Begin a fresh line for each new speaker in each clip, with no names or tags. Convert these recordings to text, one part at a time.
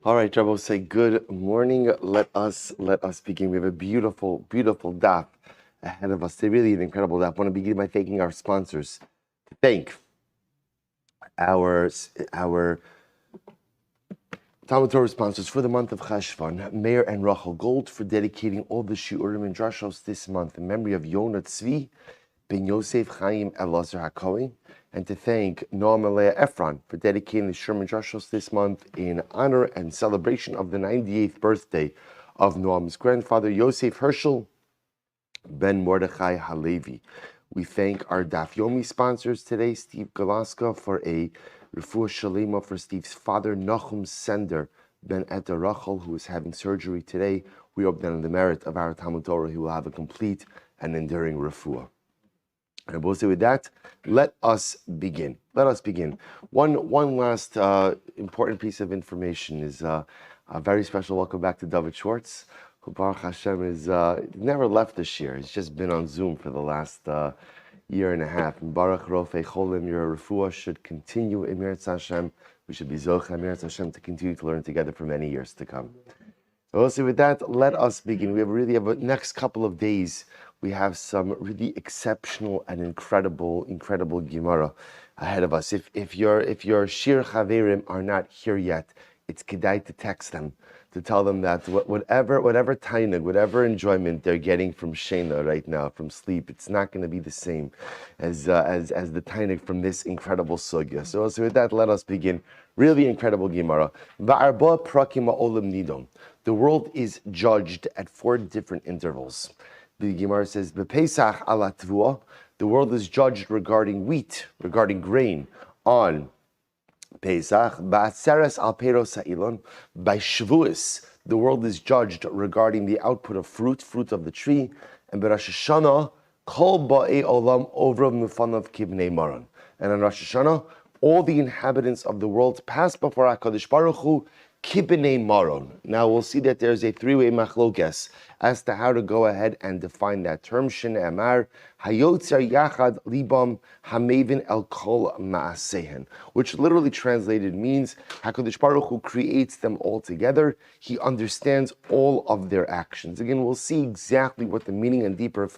All right, Rabiose, good morning. Let us begin. We have a beautiful daf ahead of us. Today, really an incredible daf. I want to begin by thanking our sponsors. To thank our Talmud Torah sponsors for the month of Cheshvan, Meir and Rachel Gold, for dedicating all the shiurim and drashos this month in memory of Yonah, Tzvi, ben Yosef, Chaim, Elazar, HaKohen, and to thank Noam Leah Efron for dedicating the shiurim and drashos this month in honor and celebration of the 98th birthday of Noam's grandfather, Yosef Hershel, ben Mordechai Halevi. We thank our Daf Yomi sponsors today, Steve Galaska, for a refuah shalema for Steve's father, Nachum Sender ben Etta Rachel, who is having surgery today. We hope that on the merit of our Talmud Torah, he will have a complete and enduring refuah. And we'll say with that, let us begin. One last important piece of information is a very special welcome back to David Schwartz, who Baruch Hashem is never left this year. He's just been on Zoom for the last year and a half. And Baruch Rofei Cholim, your refuah should continue in Meir Hashem. We should be Zocha Meir Hashem to continue to learn together for many years to come. Also, with that, let us begin. We have a next couple of days. We have some really exceptional and incredible Gemara ahead of us. If your Shir Chaverim are not here yet, it's kedai to text them, to tell them that whatever tainug, whatever enjoyment they're getting from Shena right now, from sleep, it's not going to be the same as the tainug from this incredible sugya. So with that, let us begin. Really incredible Gemara. Va'arba prakim ha'olam nidon. The world is judged at 4 different intervals. The Gemara says, B'Pesach ala tvua, the world is judged regarding wheat, regarding grain, on Pesach. Ba'atzeres al peros ha'ilon, by Shavuos, the world is judged regarding the output of fruit of the tree. And Rosh Hashanah, kol ba'ei olam ovrav mufanav kibnei maran. And on Rosh Hashanah, all the inhabitants of the world pass before HaKadosh Baruch Hu, Kibnei Maron. Now we'll see that there's a 3-way machlokes as to how to go ahead and define that term. Shin Amar Hayotzer Yachad Libam Hamevin El Kol Maasehen, which literally translated means HaKadosh Baruch Hu creates them all together. He understands all of their actions. Again, we'll see exactly what the meaning and deeper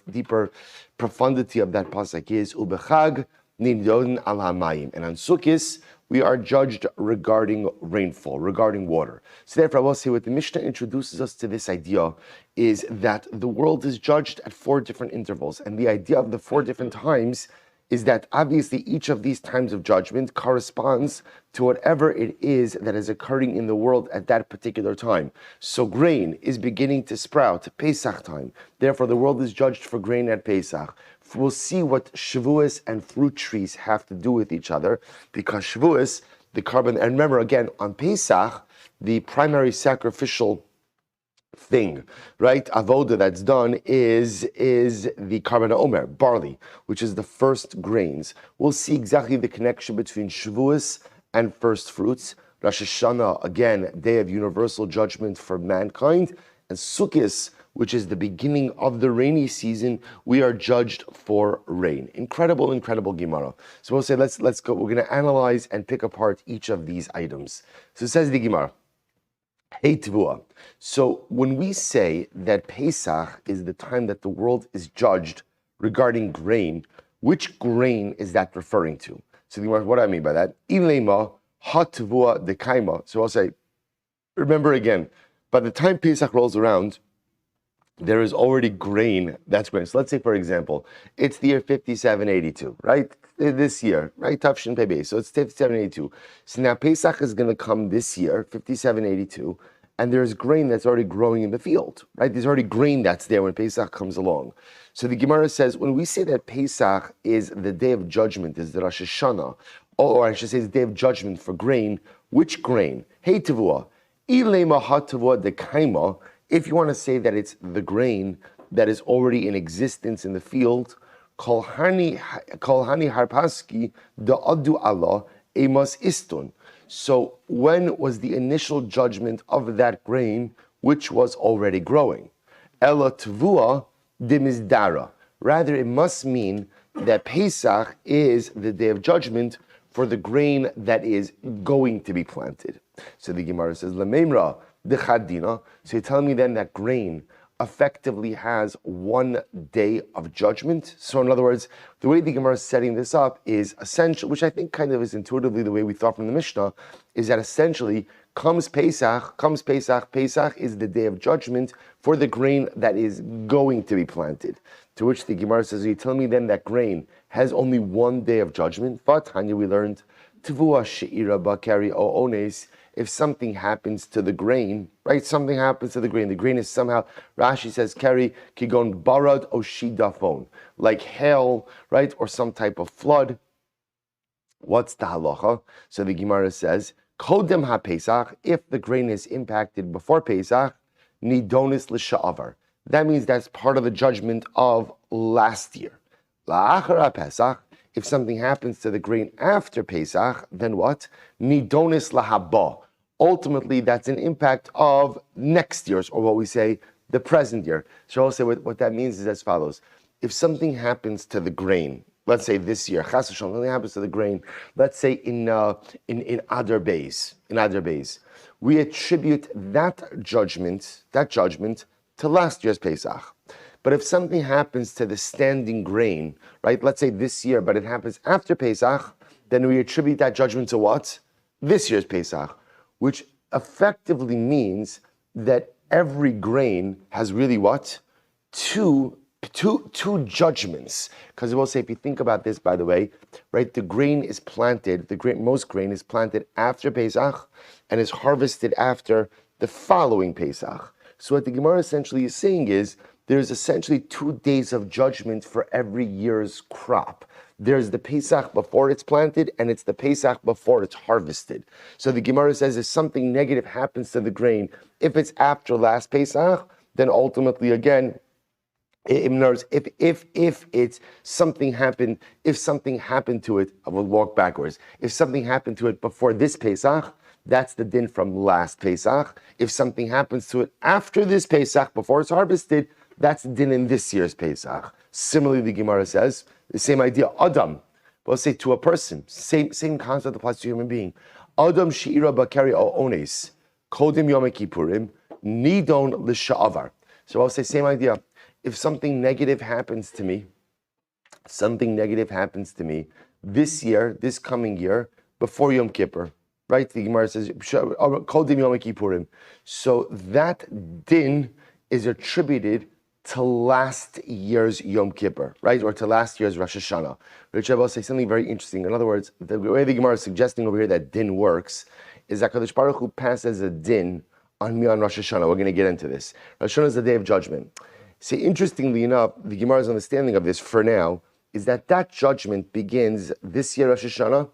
profundity of that pasuk is. Ubechag Nidon Al Hamayim, and on Sukkos we are judged regarding rainfall, regarding water. So therefore, I will say what the Mishnah introduces us to this idea is that the world is judged at 4 different intervals. And the idea of the 4 different times is that obviously each of these times of judgment corresponds to whatever it is that is occurring in the world at that particular time. So grain is beginning to sprout, Pesach time. Therefore, the world is judged for grain at Pesach. We'll see what Shavuos and fruit trees have to do with each other, because Shavuos, the carbon, and remember again, on Pesach, the primary sacrificial thing, right, avoda that's done is the carbon omer, barley, which is the first grains. We'll see exactly the connection between Shavuos and first fruits. Rosh Hashanah, again, day of universal judgment for mankind, and Sukkos, which is the beginning of the rainy season, we are judged for rain. Incredible Gemara. So we'll say, let's go. We're going to analyze and pick apart each of these items. So it says the Gemara, Hey Tvua. So when we say that Pesach is the time that the world is judged regarding grain, which grain is that referring to? So the Gemara, what do I mean by that? Ilema ha Tvua de kaima. So I'll say, remember again, by the time Pesach rolls around, there is already grain that's growing. So let's say, for example, it's the year 5782, right? This year, right? Tafshin Pebe. So it's 5782. So now Pesach is going to come this year, 5782, and there's grain that's already growing in the field, right? There's already grain that's there when Pesach comes along. So the Gemara says, when we say that Pesach is the day of judgment, is the Rosh Hashanah, or I should say, it's the day of judgment for grain, which grain? Hey Tavua, Ilema ha Tavua de Kaima. If you want to say that it's the grain that is already in existence in the field, Kol Hani Harpaski da Adu Allah Emas Istun. So when was the initial judgment of that grain which was already growing? Ela tvua dimizdara. Rather, it must mean that Pesach is the day of judgment for the grain that is going to be planted. So the Gemara says, Lememra dechadina. So you're telling me then that grain effectively has 1 day of judgment. So in other words, the way the Gemara is setting this up is essential, which I think kind of is intuitively the way we thought from the Mishnah, is that essentially comes Pesach, Pesach is the day of judgment for the grain that is going to be planted. To which the Gemara says, you tell me then that grain has only 1 day of judgment? But Tanya, we learned, Tvua she'ira bakari o ones. If something happens to the grain, right? Something happens to the grain. The grain is somehow, Rashi says, kari kigon barad o shidafon, like hail, right? Or some type of flood. What's the halacha? So the Gemara says, Kodem ha-Pesach, if the grain is impacted before Pesach, nidonis l'sha'avar. That means that's part of the judgment of last year. La'achar ha-Pesach, if something happens to the grain after Pesach, then what? Nidonis lahaba. Ultimately, that's an impact of next year's, or what we say, the present year. So I'll say what that means is as follows. If something happens to the grain, let's say this year, chas v'shalom, something happens to the grain, let's say in Adar Beis, we attribute that judgment to last year's Pesach. But if something happens to the standing grain, right, let's say this year, but it happens after Pesach, then we attribute that judgment to what? This year's Pesach, which effectively means that every grain has really what? Two judgments. Because we'll say, if you think about this, by the way, right, the grain is planted, most grain is planted after Pesach and is harvested after the following Pesach. So what the Gemara essentially is saying is, there's essentially 2 days of judgment for every year's crop. There's the Pesach before it's planted, and it's the Pesach before it's harvested. So the Gemara says if something negative happens to the grain, if it's after last Pesach, then ultimately again, if something happened to it, I will walk backwards. If something happened to it before this Pesach, that's the din from last Pesach. If something happens to it after this Pesach, before it's harvested, that's the din in this year's Pesach. Similarly, the Gemara says, the same idea, Adam, we'll say to a person, same concept applies to a human being. Adam she'ira bakari o ones, kodim Yom Kippurim, nidon l'sha'avar. So I'll say same idea. If something negative happens to me this year, this coming year, before Yom Kippur, right? The Gemara says, kodim Yom Kippurim. So that din is attributed to last year's Yom Kippur, right? Or to last year's Rosh Hashanah. Which I will say something very interesting. In other words, the way the Gemara is suggesting over here that din works is that HaKadosh Baruch Hu passes a din on me on Rosh Hashanah. We're going to get into this. Rosh Hashanah is the day of judgment. See, interestingly enough, the Gemara's understanding of this for now is that judgment begins this year Rosh Hashanah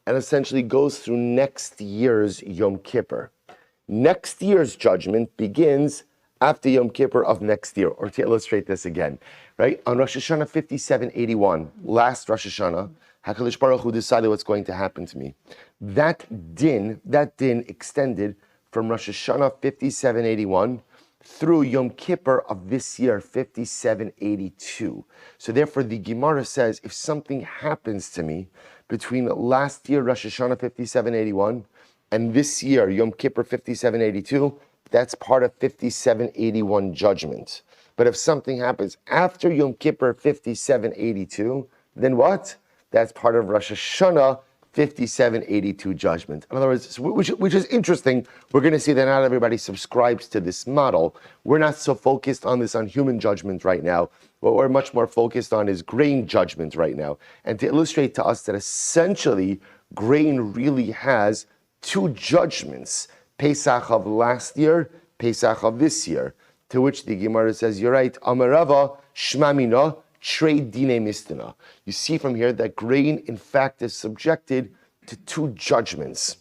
and essentially goes through next year's Yom Kippur. Next year's judgment begins after Yom Kippur of next year. Or to illustrate this again, right? On Rosh Hashanah 5781, last Rosh Hashanah, HaKadosh Baruch Hu decided what's going to happen to me. That din extended from Rosh Hashanah 5781 through Yom Kippur of this year, 5782. So therefore, the Gemara says, if something happens to me between last year, Rosh Hashanah 5781, and this year, Yom Kippur 5782, that's part of 5781 judgment. But if something happens after Yom Kippur 5782, then what? That's part of Rosh Hashanah 5782 judgment. In other words, which is interesting. We're going to see that not everybody subscribes to this model. We're not so focused on this on human judgment right now. What we're much more focused on is grain judgment right now. And to illustrate to us that essentially grain really has 2 judgments. Pesach of last year, Pesach of this year. To which the Gemara says, you're right, Amarava Shmamina, Trade Dine Mistana. You see from here that grain, in fact, is subjected to 2 judgments.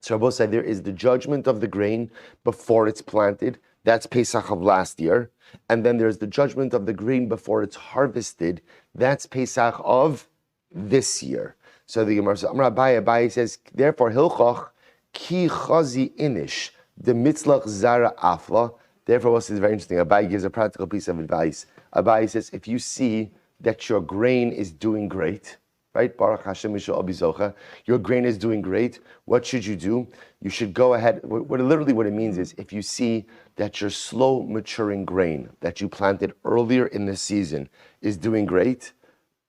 So Rabbi said there is the judgment of the grain before it's planted. That's Pesach of last year. And then there's the judgment of the grain before it's harvested. That's Pesach of this year. So the Gemara says, Abaye says, therefore, Hilchach, Ki chazi inish, the mitzlach zara afla. Therefore, what's very interesting? Abai gives a practical piece of advice. Abai says, if you see that your grain is doing great, right? Baruch Hashem Mishal Abizocha. Your grain is doing great. What should you do? You should go ahead. What it means is, if you see that your slow maturing grain that you planted earlier in the season is doing great,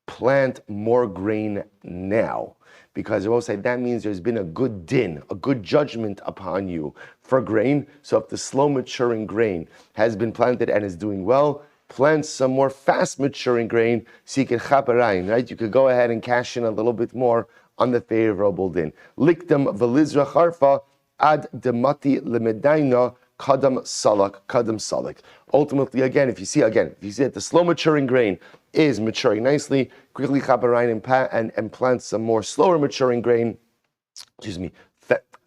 plant more grain now. Because I will say that means there's been a good din, a good judgment upon you for grain. So if the slow maturing grain has been planted and is doing well, plant some more fast maturing grain so you can chaparayim, right? You could go ahead and cash in a little bit more on the favorable din. Likdam velizra charfa ad demati lemedayna kadam salak. Ultimately, again, if you see that the slow maturing grain is maturing nicely, quickly chaparayim and plant some more slower maturing grain.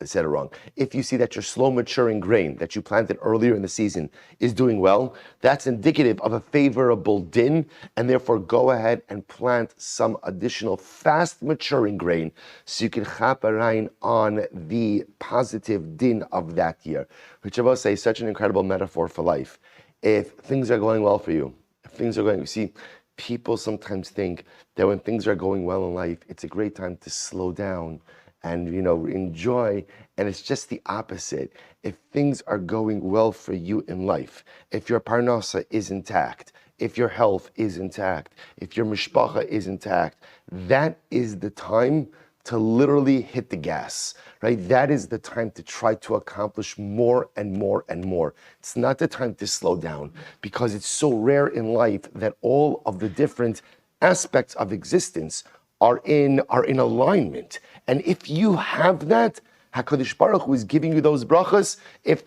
I said it wrong. If you see that your slow maturing grain that you planted earlier in the season is doing well, that's indicative of a favorable din, and therefore go ahead and plant some additional fast maturing grain so you can chaparayim on the positive din of that year. Which I will say is such an incredible metaphor for life. If things are going well for you, you see, people sometimes think that when things are going well in life, it's a great time to slow down and enjoy, and it's just the opposite. If things are going well for you in life, if your parnasa is intact, if your health is intact, if your mishpacha is intact, that is the time to literally hit the gas, right? That is the time to try to accomplish more and more and more. It's not the time to slow down, because it's so rare in life that all of the different aspects of existence are in alignment. And if you have that, HaKadosh Baruch Hu is giving you those brachas. If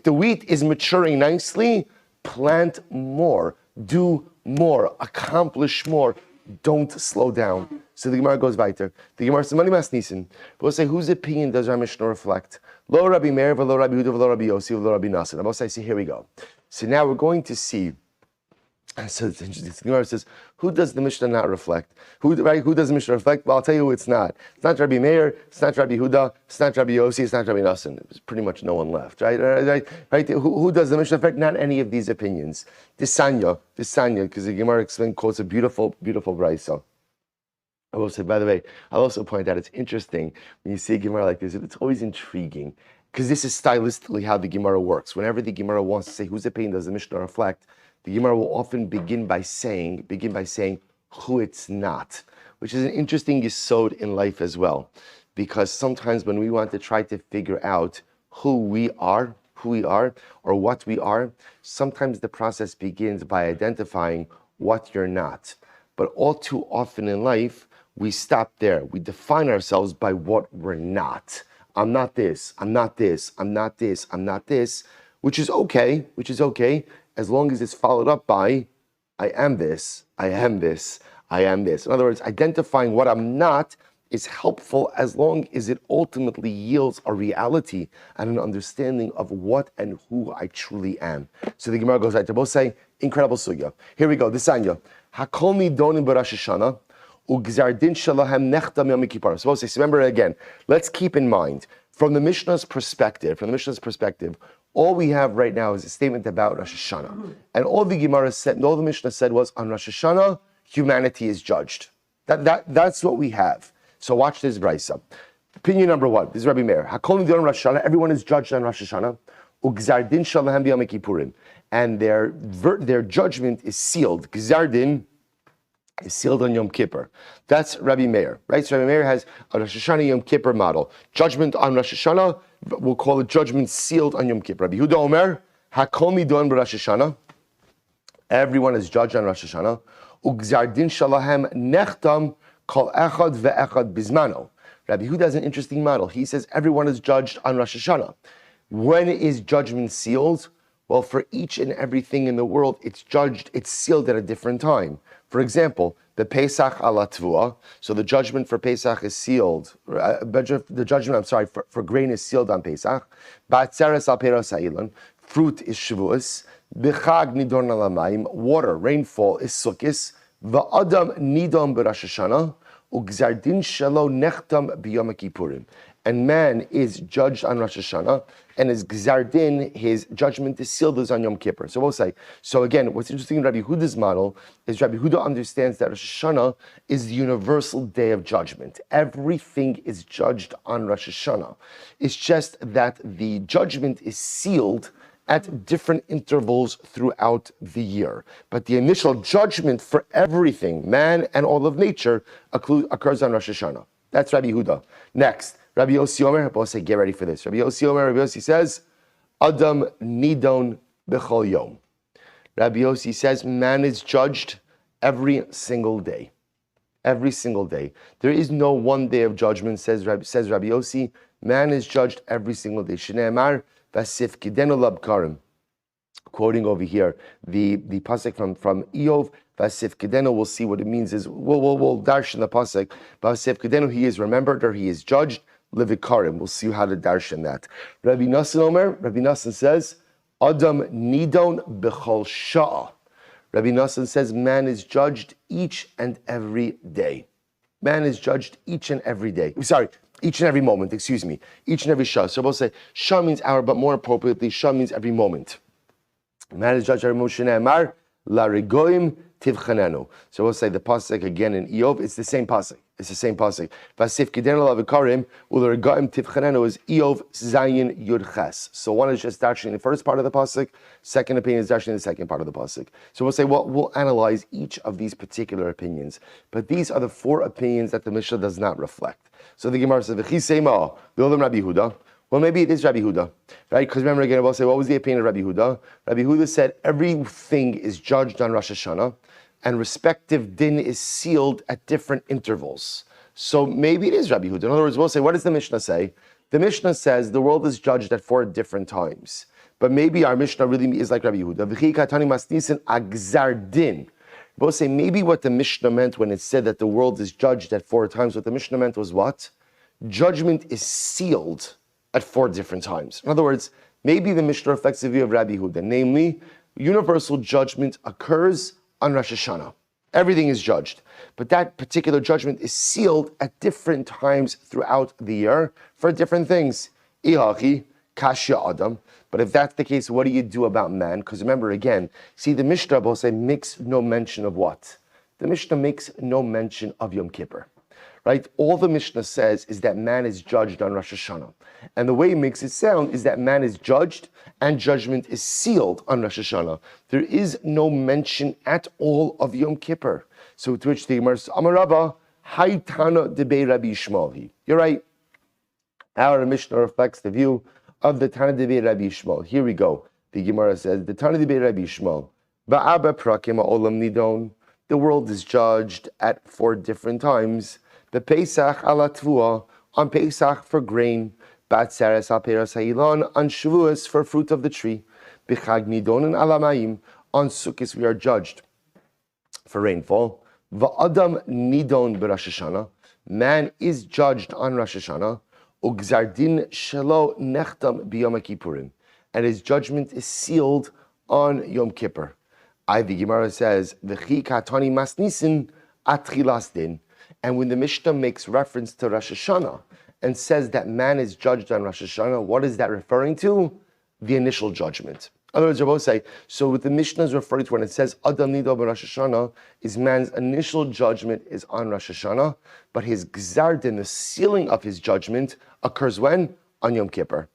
the wheat is maturing nicely, plant more, do more, accomplish more. Don't slow down. So the Gemara goes weiter. The Gemara says, "Mani mas nisin." We'll say, whose opinion does our Mishnah reflect? Lo Rabbi Meir, lo Rabbi Huda, lo Rabbi Yosef, lo Rabbi Nassan. We'll say, here we go. So now we're going to see. So it's interesting. The Gemara says, who does the Mishnah not reflect? Who does the Mishnah reflect? Well, I'll tell you who it's not. It's not Rabbi Meir, it's not Rabbi Huda, it's not Rabbi Yossi, it's not Rabbi Nassan. There's pretty much no one left, right? Who does the Mishnah reflect? Not any of these opinions. This Sanya, because the Gemara quotes a beautiful, beautiful brayso. I will say, by the way, I'll also point out, it's interesting when you see a Gemara like this, it's always intriguing, because this is stylistically how the Gemara works. Whenever the Gemara wants to say whose opinion does the Mishnah reflect, the Gemara will often begin by saying who it's not, which is an interesting yesod in life as well, because sometimes when we want to try to figure out who we are, or what we are, sometimes the process begins by identifying what you're not. But all too often in life, we stop there. We define ourselves by what we're not. I'm not this, I'm not this, I'm not this, I'm not this, which is okay, as long as it's followed up by, I am this, I am this, I am this. In other words, identifying what I'm not is helpful as long as it ultimately yields a reality and an understanding of what and who I truly am. So the Gemara goes right to both say, incredible sugya. Here we go, this Anya. Hakol nidonim b'Rosh Hashanah, ugzar din shalahem nechtam yom kippur. So remember again, let's keep in mind, from the Mishnah's perspective, all we have right now is a statement about Rosh Hashanah. And all the Gemara said, all the Mishnah said was, on Rosh Hashanah, humanity is judged. That's what we have. So watch this brayso. Opinion number one, this is Rabbi Meir. Hakol nidonim Rosh Hashanah, everyone is judged on Rosh Hashanah. Ugzar din shalahem b'yom kippurim. And their judgment is sealed. Gzar din is sealed on Yom Kippur. That's Rabbi Meir, right? So Rabbi Meir has a Rosh Hashanah Yom Kippur model. Judgment on Rosh Hashanah, we'll call it judgment sealed on Yom Kippur. Rabbi Yehuda Omer, Hakol midon b'Rosh Hashanah. Everyone is judged on Rosh Hashanah. Ugzar din shalahem nechtam kol echad ve'echad bizmano. Rabbi Yehuda has an interesting model. He says everyone is judged on Rosh Hashanah. When is judgment sealed? Well, for each and everything in the world, it's sealed at a different time. For example, the Pesach ala Tvua, so the judgment for Pesach is sealed. The judgment, for grain is sealed on Pesach. Ba'atzeres al peros ha'ilan, fruit is Shavuos. B'chag nidon alamayim, water, rainfall is Sukkos. Va'adam nidon b'Rosh Hashanah, ugzar din shelo nechtam b'Yom Kippurim. and man is judged on Rosh Hashanah, and his Gzar Din, his judgment is sealed, is on Yom Kippur. So we'll say, so again, what's interesting in Rabbi Huda's model is Rabbi Huda understands that Rosh Hashanah is the universal day of judgment. Everything is judged on Rosh Hashanah. It's just that the judgment is sealed at different intervals throughout the year. But the initial judgment for everything, man and all of nature, occurs on Rosh Hashanah. That's Rabbi Huda. Next, Rabbi Yossi Omer, both say, get ready for this. Rabbi Yossi Omer, Rabbi Yossi says, Adam nidon b'chol yom. Rabbi Yossi says, man is judged every single day. Every single day. There is no one day of judgment, says Rabbi Yossi. Man is judged every single day. Shnei Amar, Vasif Kidenu Labkarim. Quoting over here, the pasuk from Eov, Vasif Kidenu, we'll see what it means is, we'll darshan the pasuk. Vasif Kidenu, he is remembered or he is judged. Livikarim, we'll see how to darshan that. Rabbi Nassan Omer, Rabbi Nassan says, Adam nidon b'chol sha'ah. Rabbi Nassan says, man is judged each and every day. Man is judged each and every day. Sorry, each and every moment, excuse me. Each and every shah. So we'll say, shah means hour, but more appropriately, shah means every moment. Man is judged every moment. Shnei Amar, la regoim tivchanenu. So we'll say the pasuk again in Eov, it's the same pasuk. It's the same pasuk. Vasif kidenu lavikarim u'leregaim tivchanenu is Eov Zayin Yud Ches. So one is just actually in the first part of the pasuk. Second opinion is actually in the second part of the pasuk. So we'll say, well, we'll analyze each of these particular opinions. But these are the four opinions that the Mishnah does not reflect. So the Gemara says, "V'chisema v'olam Rabbi Huda." Well, maybe it is Rabbi Huda, right? Because remember again, we'll say, what was the opinion of Rabbi Huda? Rabbi Huda said everything is judged on Rosh Hashanah, and respective din is sealed at different intervals. So maybe it is Rabbi Huda. In other words, we'll say, what does the Mishnah say? The Mishnah says the world is judged at 4 different times. But maybe our Mishnah really is like Rabbi Huda. V'chi katani masnisen agzar din. We'll say maybe what the Mishnah meant when it said that the world is judged at 4 times, what the Mishnah meant was what? Judgment is sealed at 4 different times. In other words, maybe the Mishnah reflects the view of Rabbi Huda, namely, universal judgment occurs on Rosh Hashanah. Everything is judged, but that particular judgment is sealed at different times throughout the year for different things. Ihachi, kashya adam. But if that's the case, what do you do about man? Because remember again, see the Mishnah will say makes no mention of what? The Mishnah makes no mention of Yom Kippur. Right? All the Mishnah says is that man is judged on Rosh Hashanah. And the way it makes it sound is that man is judged and judgment is sealed on Rosh Hashanah. There is no mention at all of Yom Kippur. So to which the Gemara says, Amar Rabba, Haytana debei Rabbi Yishmael. You're right. Our Mishnah reflects the view of the Tana debei Rabbi Yishmael. Here we go. The Gemara says, the Tana debei Rabbi Yishmael. Ba'aba prakim ha'olam nidon. The world is judged at 4 different times. The Pesach ala tvua, on Pesach for grain, Batzeres al peras ha'ilan, on Shavuos for fruit of the tree, B'chag nidonin ala mayim, on Sukkot we are judged for rainfall, Va'adam nidon b'Rosh Hashanah, man is judged on Rosh Hashanah, Ugzar din shelo nechtam b'Yom Kippurim, and his judgment is sealed on Yom Kippur. The Gemara says, V'chi katani masnisin atchilas din. And when the Mishnah makes reference to Rosh Hashanah and says that man is judged on Rosh Hashanah, what is that referring to? The initial judgment. In other words, Rabiose say, so what the Mishnah is referring to when it says Adam Nido ben Rosh Hashanah is man's initial judgment is on Rosh Hashanah, but his Gzar Din, the sealing of his judgment, occurs when? On Yom Kippur.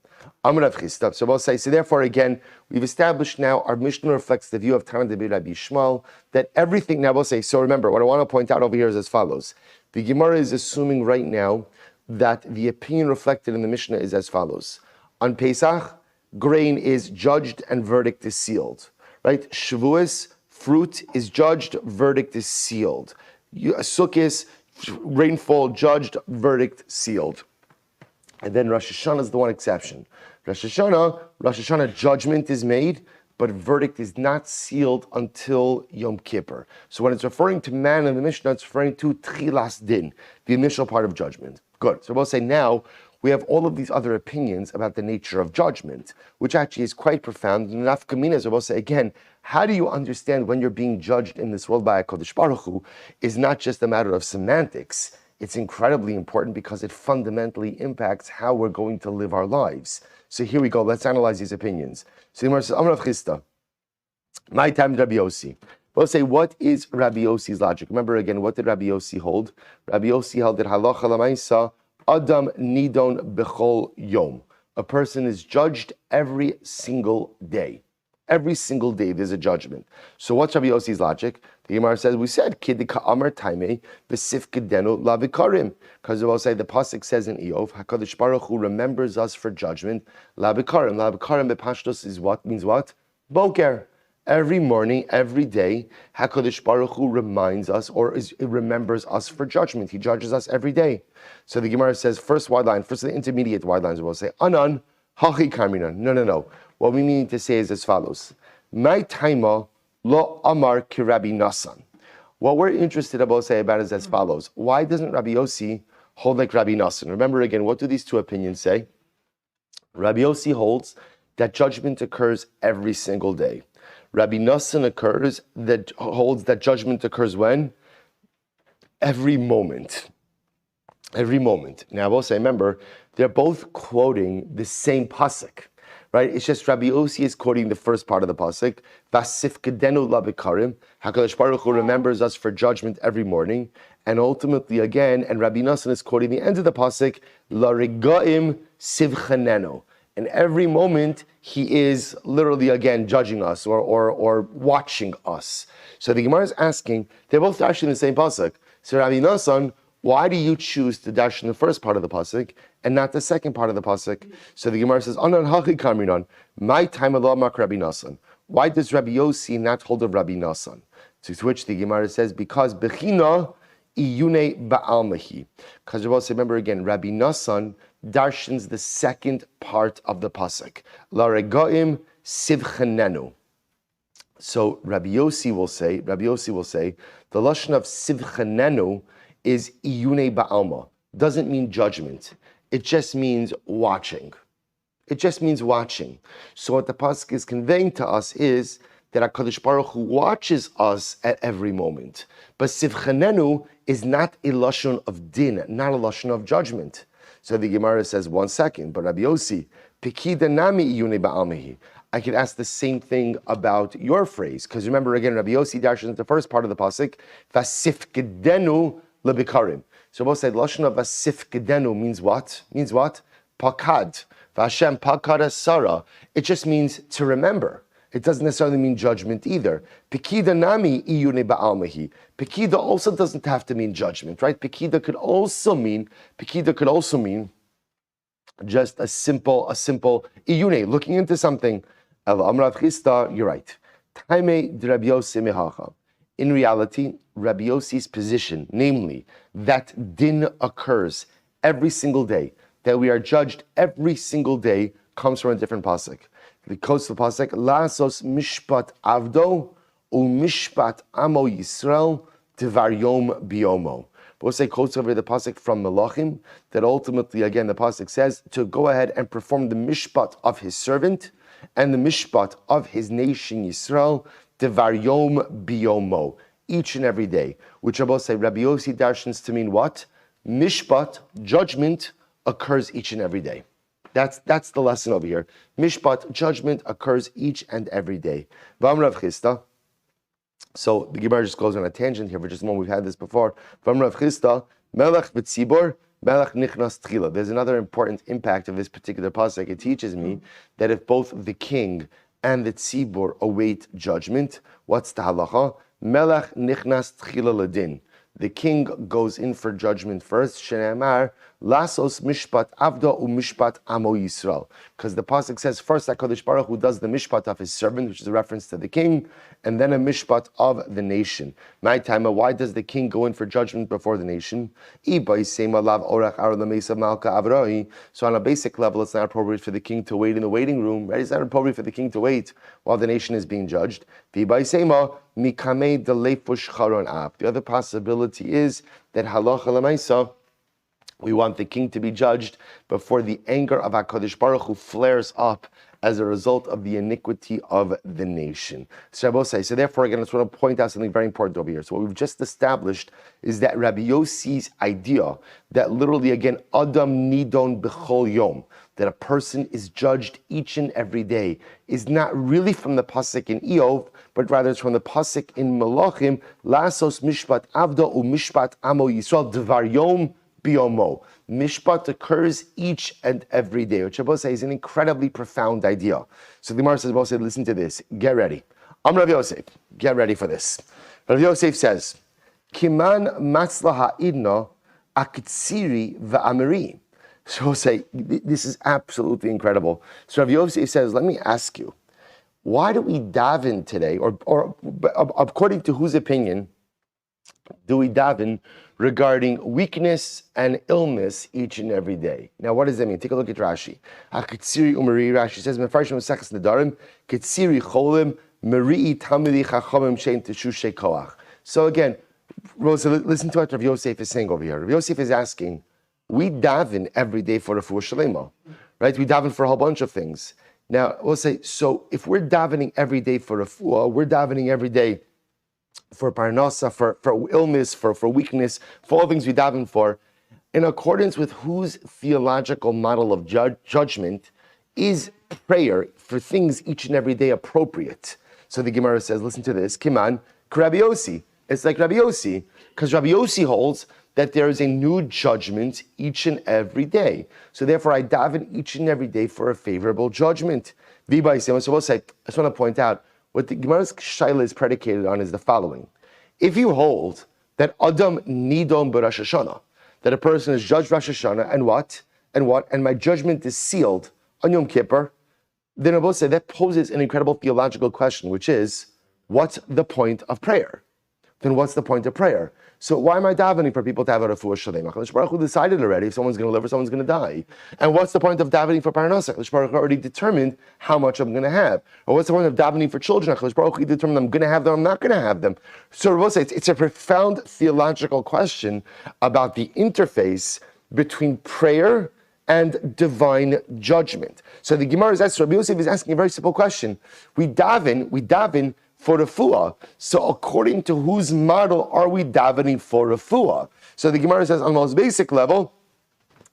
So we'll say, so therefore again, we've established now our Mishnah reflects the view of Tana debei Rabbi Yishmael, that everything, now we'll say, so remember, what I want to point out over here is as follows. The Gemara is assuming right now that the opinion reflected in the Mishnah is as follows. On Pesach, grain is judged and verdict is sealed. Right? Shavuos, fruit is judged, verdict is sealed. Sukkot, rainfall judged, verdict sealed. And then Rosh Hashanah is the one exception. Rosh Hashanah judgment is made, but verdict is not sealed until Yom Kippur. So when it's referring to man in the Mishnah, it's referring to Tchilas Din, the initial part of judgment. Good. So we'll say now we have all of these other opinions about the nature of judgment, which actually is quite profound. And nafkamina, so we'll say again, how do you understand when you're being judged in this world by HaKadosh Baruch Hu is not just a matter of semantics. It's incredibly important because it fundamentally impacts how we're going to live our lives. So here we go. Let's analyze these opinions. So the Gemara says, Amar Rav Chisda, my time Rabiose. We'll say, what is Rabiose's logic? Remember again, what did Rabiose hold? Rabiose held that halacha lamaisa adam nidon bechol yom. A person is judged every single day. Every single day there's a judgment. So what's Rabbi Yossi's logic? The Gemara says, we said, Kidika Amar Taime, Besif Kedenu Lavikarim. Because we'll say the Pasuk says in Eov, HaKadosh Baruch Hu remembers us for judgment. Lavikarim. Lavikarim Bepashtos is what? Means what? Boker. Every morning, every day, HaKadosh Baruch Hu reminds us, or remembers us for judgment. He judges us every day. So the Gemara says, first wide line, first the intermediate wide lines, we'll say, Anan, Hachi Kamina. No. What we mean to say is as follows. My taima lo amar ki Rabbi Nasan. What we're interested about is as follows. Why doesn't Rabbi Yossi hold like Rabbi Nasan? Remember again, what do these two opinions say? Rabbi Yossi holds that judgment occurs every single day. Rabbi Nasan holds that judgment occurs when? Every moment. Every moment. Now I will say, remember, they're both quoting the same pasuk. Right? It's just Rabbi Yossi is quoting the first part of the pasuk. Vasif kedenu labikarim. HaKadosh Baruch Hu remembers us for judgment every morning. And ultimately again, and Rabbi Nasan is quoting the end of the pasuk, larigaim sivchanenu. And every moment he is literally again judging us or watching us. So the Gemara is asking, they're both dashing the same pasuk. So Rabbi Nasan, why do you choose to dash in the first part of the pasuk and not the second part of the pasuk? So the Gemara says, "Anan hachi kaminon, my time Allah mak Rabbi Nasan." Why does Rabbi Yossi not hold of Rabbi Nasan? To which the Gemara says, because bechina iyune ba'almahi. Because remember again, Rabbi Nasan darshans the second part of the pasuk. La regaim sivchanenu. So Rabbi Yossi will say, the lashon of sivchanenu is iyune ba'alma. Doesn't mean judgment. It just means watching. It just means watching. So what the pasuk is conveying to us is that HaKadosh Baruch Hu watches us at every moment. But sivchanenu is not a lashon of din, not a lashon of judgment. So the Gemara says, 1 second, but Rabbi Yossi, pikida nami iyune ba'almahi. I could ask the same thing about your phrase, because remember again, Rabbi Yossi dashes the first part of the pasuk, vasifkedenu lebikarim. So both said lashon of vasifkedenu means what? Means what? Pakad. Vashem pakad asara. It just means to remember. It doesn't necessarily mean judgment either. Pekida nami iyune ba'almahi. Pekida also doesn't have to mean judgment, right? Pekida could also mean just a simple iyune, looking into something. You're right. In reality, Rabbi Yossi's position, namely that din occurs every single day, that we are judged every single day, comes from a different pasuk. The quotes the pasuk, Lasos mishpat avdo u mishpat amo Yisrael devar yom biyomo. We'll say quotes over the pasuk from Melachim, that ultimately, again, the pasuk says to go ahead and perform the mishpat of his servant and the mishpat of his nation Yisrael, devar yom biyomo, each and every day. Which I will say, Rabbi Yossi darshans to mean what? Mishpat, judgment, occurs each and every day. That's the lesson over here. Mishpat, judgment, occurs each and every day. Vam Rav Chisda. So the Gemara just goes on a tangent here for just a moment. We've had this before. Vam Rav Chisda, Melech v'tzibor, Melech nichnas tchila. There's another important impact of this particular pasuk. It teaches me that if both the king and the tzibor await judgment, what's the halacha? Melech nichnas tchila ladin. The king goes in for judgment first. Shene'amar lasos mishpat avda u mishpat amo Yisrael. Because the pasuk says first HaKadosh Baruch Hu does the mishpat of his servant, which is a reference to the king, and then a mishpat of the nation. My time, why does the king go in for judgment before the nation? So on a basic level, it's not appropriate for the king to wait in the waiting room. Right? It's not appropriate for the king to wait while the nation is being judged. The other possibility is that halacha l'maisa, we want the king to be judged before the anger of HaKadosh Baruch Hu flares up as a result of the iniquity of the nation. So therefore, again, I just want to point out something very important over here. So what we've just established is that Rabiose's idea that literally, again, Adam nidon b'chol yom, that a person is judged each and every day, is not really from the pasuk in Eov, but rather it's from the pasuk in Malachim, Lasos mishpat avda u mishpat amo Yisrael dvar yom biomo. Mishpat occurs each and every day, which Rabiose is an incredibly profound idea. So the Gemara says, Rabiose, listen to this, get ready. I'm Rabbi Yosef, get ready for this. Rabbi Yosef says, Kiman matzla ha'idna akitsiri va'amiri. So say, this is absolutely incredible. So Rabbi Yosef says, let me ask you, why do we daven today, or according to whose opinion do we daven regarding weakness and illness each and every day? Now, what does that mean? Take a look at Rashi. HaKatsiri umari, Rashi says, Mefarshim Mesechus Nedarim, Katsiri cholim, Merii tamidi chachamim shein teshushe koach. So again, Rosa, listen to what Rav Yosef is saying over here. Rav Yosef is asking, we daven every day for refuah shalema, right? We daven for a whole bunch of things. Now, we'll say, so if we're davening every day for refuah, we're davening every day for parnasa, for illness, for weakness, for all things we daven for, in accordance with whose theological model of judgment is prayer for things each and every day appropriate? So the Gemara says, listen to this, Kiman, Rabiose. It's like Rabiose, because Rabiose holds that there is a new judgment each and every day. So therefore, I daven each and every day for a favorable judgment. So I just want to point out, what the Gemara's shaila is predicated on is the following. If you hold that Adam nidon b'Rosh Hashanah, that a person is judged Rosh Hashanah, and my judgment is sealed on Yom Kippur, then I will say that poses an incredible theological question, which is, what's the point of prayer? Then what's the point of prayer? So why am I davening for people to have a refuah shalema? HaKadosh Baruch Hu decided already if someone's going to live or someone's going to die. And what's the point of davening for parnasa? HaKadosh Baruch Hu already determined how much I'm going to have. Or what's the point of davening for children? HaKadosh Baruch Hu determined I'm going to have them, I'm not going to have them. So we'll say it's a profound theological question about the interface between prayer and divine judgment. So the Gemara is asking, Rabbi Yosef is asking a very simple question. We daven for refuah. So according to whose model are we davening for refuah? So the Gemara says on the most basic level,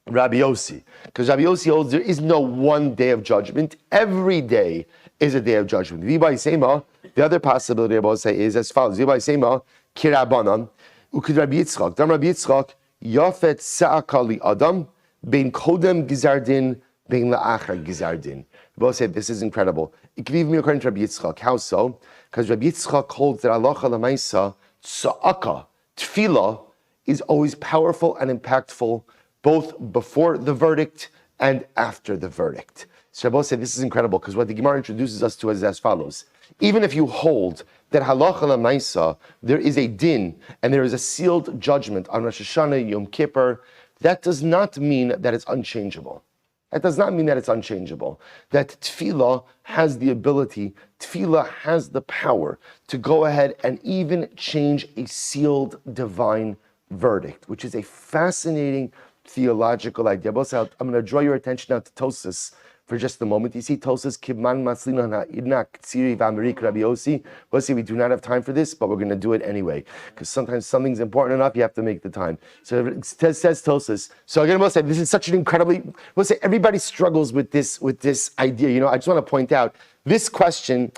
Rabiose. Because Rabiose holds there is no one day of judgment. Every day is a day of judgment. The other possibility I will say is as follows. Kirabanan, ukid Rabbi Yitzchok. Dam Rabbi Yitzchok, Yafet Sa'akali Adam, Bein Kodem Gizardin, Bein La'achar Gizardin. We'll say this is incredible. It can even be according to Rabbi Yitzchok. How so? Because Rabbi Yitzchok holds that halacha l'maisa, tza'aka, tefillah, is always powerful and impactful, both before the verdict and after the verdict. So Rabbi said this is incredible, because what the Gemara introduces us to is as follows. Even if you hold that halacha l'maisa, there is a din, and there is a sealed judgment on Rosh Hashanah, Yom Kippur, that does not mean that it's unchangeable. That does not mean that it's unchangeable. That tefillah has the ability, tefillah has the power to go ahead and even change a sealed divine verdict, which is a fascinating theological idea. I'm going to draw your attention now to Tosas for just a moment. You see Tosas, Kibman Maslina Idna Tziri V'Amerik Rabiose. We'll see, we do not have time for this, but we're going to do it anyway. Because sometimes something's important enough, you have to make the time. So it says Tosas. So again, we'll say, this is such an incredibly, we'll say everybody struggles with this idea. You know, I just want to point out, this question,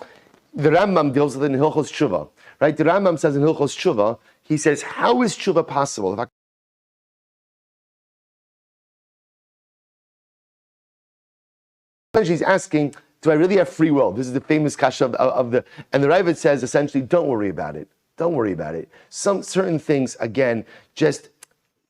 the Rambam deals with it in Hilchos Tshuva. Right? The Rambam says in Hilchos Tshuva, he says, how is Tshuva possible? She's asking, do I really have free will? This is the famous kasha of the, and the Ravid says essentially, don't worry about it. Don't worry about it. Some certain things, again, just,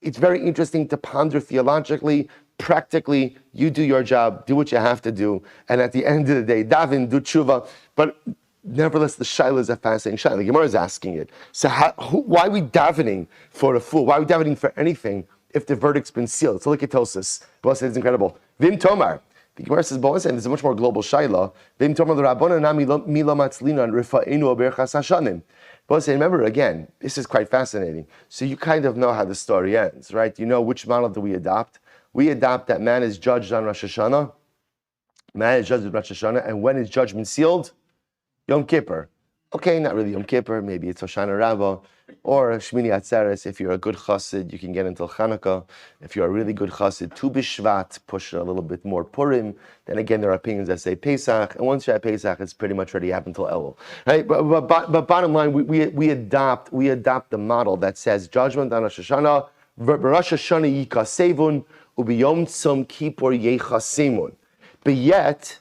it's very interesting to ponder theologically, practically, you do your job, do what you have to do, and at the end of the day, daven, do tshuva, but nevertheless, the shaila is a fascinating shaila. The Gemara is asking it. So why are we davening for a fool? Why are we davening for anything if the verdict's been sealed? So look at Tosas. Boss said it's incredible. Vim Tomar. The Gemara says, but and there's a much more global shaila. Vim Tomar the Rabbana nami mila matzlina and rifa'inu aberchas hashanim. Boss said, remember again, this is quite fascinating. So you kind of know how the story ends, right? You know which model do we adopt? We adopt that man is judged on Rosh Hashanah, Man is judged with Rosh Hashanah, and when is judgment sealed? Yom Kippur. Okay, not really Yom Kippur, maybe it's Hoshana Rabbah, or Shmini Atzeres. If you're a good chassid, you can get until Chanukah. If you're a really good chassid, Tu B'Shvat, push it a little bit more Purim. Then again, there are opinions that say Pesach, and once you're at Pesach, it's pretty much ready up until Elul. Right? But bottom line, we adopt the model that says judgment on Rosh Hashanah, Rosh Hashanah Yikasevun, Ubiyom Tzom Kippur Yechasemun. But yet,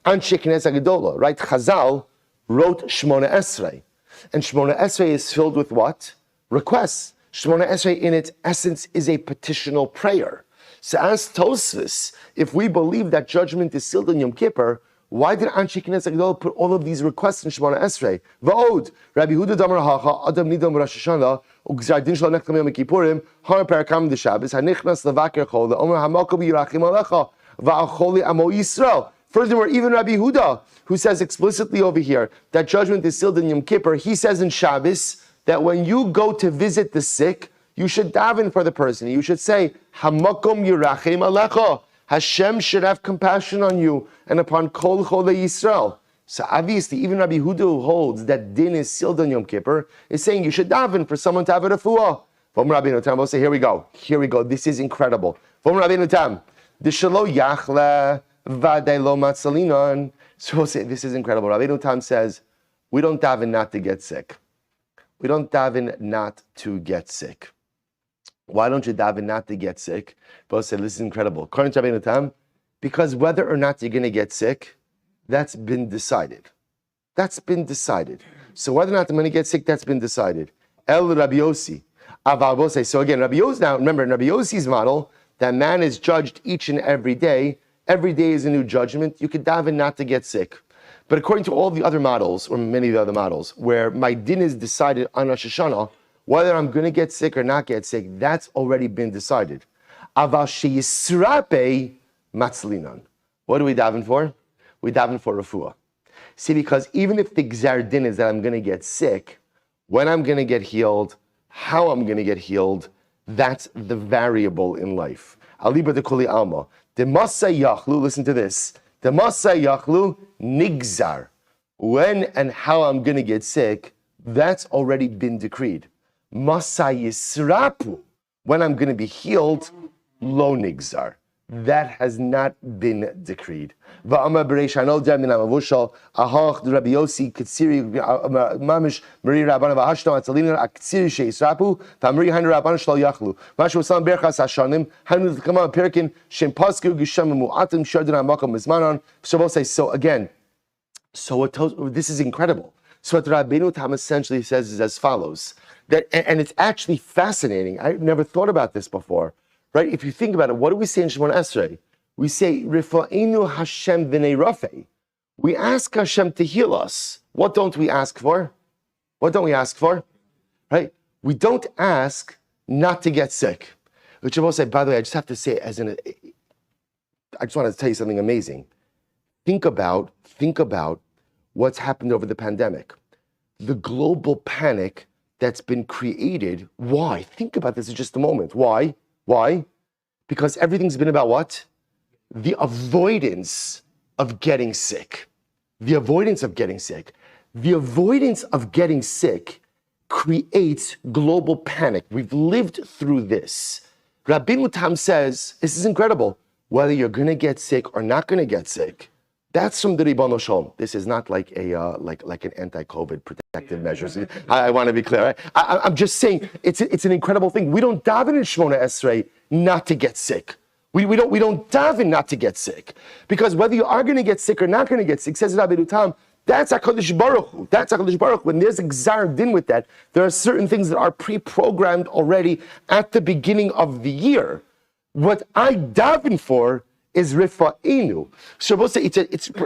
Anshe Knesset Gedola, right? Chazal wrote Shmona Esrei. And Shmona Esrei is filled with what? Requests. Shmona Esrei in its essence is a petitional prayer. So as Tosfos, if we believe that judgment is sealed in Yom Kippur, why did Anshe Knesset Gedola put all of these requests in Shmona Esrei? Va'od, Rabbi Huda Damar Hacha, Adam Nidam Rosh Hashanah, Ugzar Din Shal Nechtam Yom Kippurim, Har Parakam de Shabbos, Hanichnas Levaker Chol, the Omer Hamalko B'Yirachim Alecha, Va'acholi Amo Yisrael. Furthermore, even Rabbi Huda, who says explicitly over here that judgment is sealed in Yom Kippur, he says in Shabbos that when you go to visit the sick, you should daven for the person. You should say, Hamakom Yirachim Alecha. Hashem should have compassion on you and upon Kol Chole Yisrael. So obviously, even Rabbi Huda, who holds that din is sealed on Yom Kippur, is saying you should daven for someone to have a refuah. Vom Rabbeinu Tam, we'll say, here we go. This is incredible. Vom Rabbeinu Tam, the Shalo Yachle. So we'll say, this is incredible. Rabbeinu Tam says, we don't daven not to get sick. We don't daven not to get sick. Why don't you daven not to get sick? Both say, this is incredible. According to Rabbeinu Tam, because whether or not you're going to get sick, that's been decided. That's been decided. So whether or not I'm going to get sick, that's been decided. El Rabiose. Rabiose. So again, Rabiose now, remember, in Rabiose's model, that man is judged each and every day. Every day is a new judgment. You could daven not to get sick. But according to all the other models, or many of the other models, where my din is decided on Rosh Hashanah, whether I'm going to get sick or not get sick, that's already been decided. Aval sheyisrape matzlinan. What do we daven for? We daven for refuah. See, because even if the gzar din is that I'm going to get sick, when I'm going to get healed, how I'm going to get healed, that's the variable in life. Aliba de kuli alma. The Masa Yachlu, listen to this. The Masa Yachlu Nigzar. When and how I'm going to get sick, that's already been decreed. Masa Yisrapu. When I'm going to be healed, Lo Nigzar. That has not been decreed. Va'amar b'reish hanodeh min ha'mavushal ahach Rabiose katsiri mamish Meir Rabbana v'Hashana atzalina aktsiri sheisrapu v'amri hainu Rabbana shlo yachlu. Mashu v'salam berchas hashanim hainu l'kama perkin shem pasku gisham mu'atim shardin ha'makam mizmanan. So again, this is incredible. So what Rabbeinu Tam essentially says is as follows. That, and it's actually fascinating. I've never thought about this before. Right? If you think about it, what do we say in Shemona Esrei? We say, Rifa'inu Hashem v'nei rafei. We ask Hashem to heal us. What don't we ask for? What don't we ask for? Right? We don't ask not to get sick. Which I will say, by the way, I just have to say, I just want to tell you something amazing. Think about what's happened over the pandemic. The global panic that's been created. Why? Think about this in just a moment. Why? Because everything's been about what? The avoidance of getting sick. The avoidance of getting sick. The avoidance of getting sick creates global panic. We've lived through this. Rabbeinu Tam says, this is incredible. Whether you're going to get sick or not going to get sick, that's from the Ribono Shalom. This is not like a like an anti-COVID protective measures. I want to be clear. Right? I'm just saying it's an incredible thing. We don't daven in Shemona Esrei not to get sick. We don't daven not to get sick, because whether you are going to get sick or not going to get sick, says Rabbeinu Tam, that's HaKadosh Baruch Hu. That's HaKadosh Baruch Hu. When there's a gzar din with that, there are certain things that are pre-programmed already at the beginning of the year. What I daven for is rifa'inu.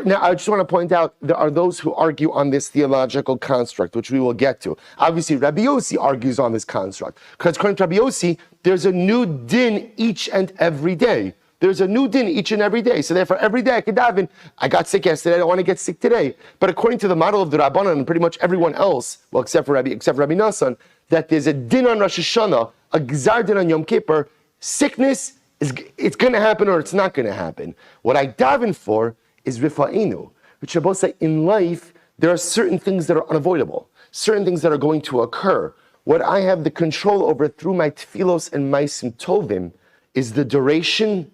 Now, I just want to point out, there are those who argue on this theological construct, which we will get to. Obviously, Rabiose argues on this construct, because according to Rabiose, there's a new din each and every day. There's a new din each and every day. So therefore, every day I can daven, I got sick yesterday, I don't want to get sick today. But according to the model of the Rabbanan and pretty much everyone else, well, except for Rabbi Nassan, that there's a din on Rosh Hashanah, a gzar din on Yom Kippur, sickness, it's going to happen or it's not going to happen. What I daven for is rifa'inu, which Rabbi say in life, there are certain things that are unavoidable, certain things that are going to occur. What I have the control over through my tfilos and ma'asim tovim is the duration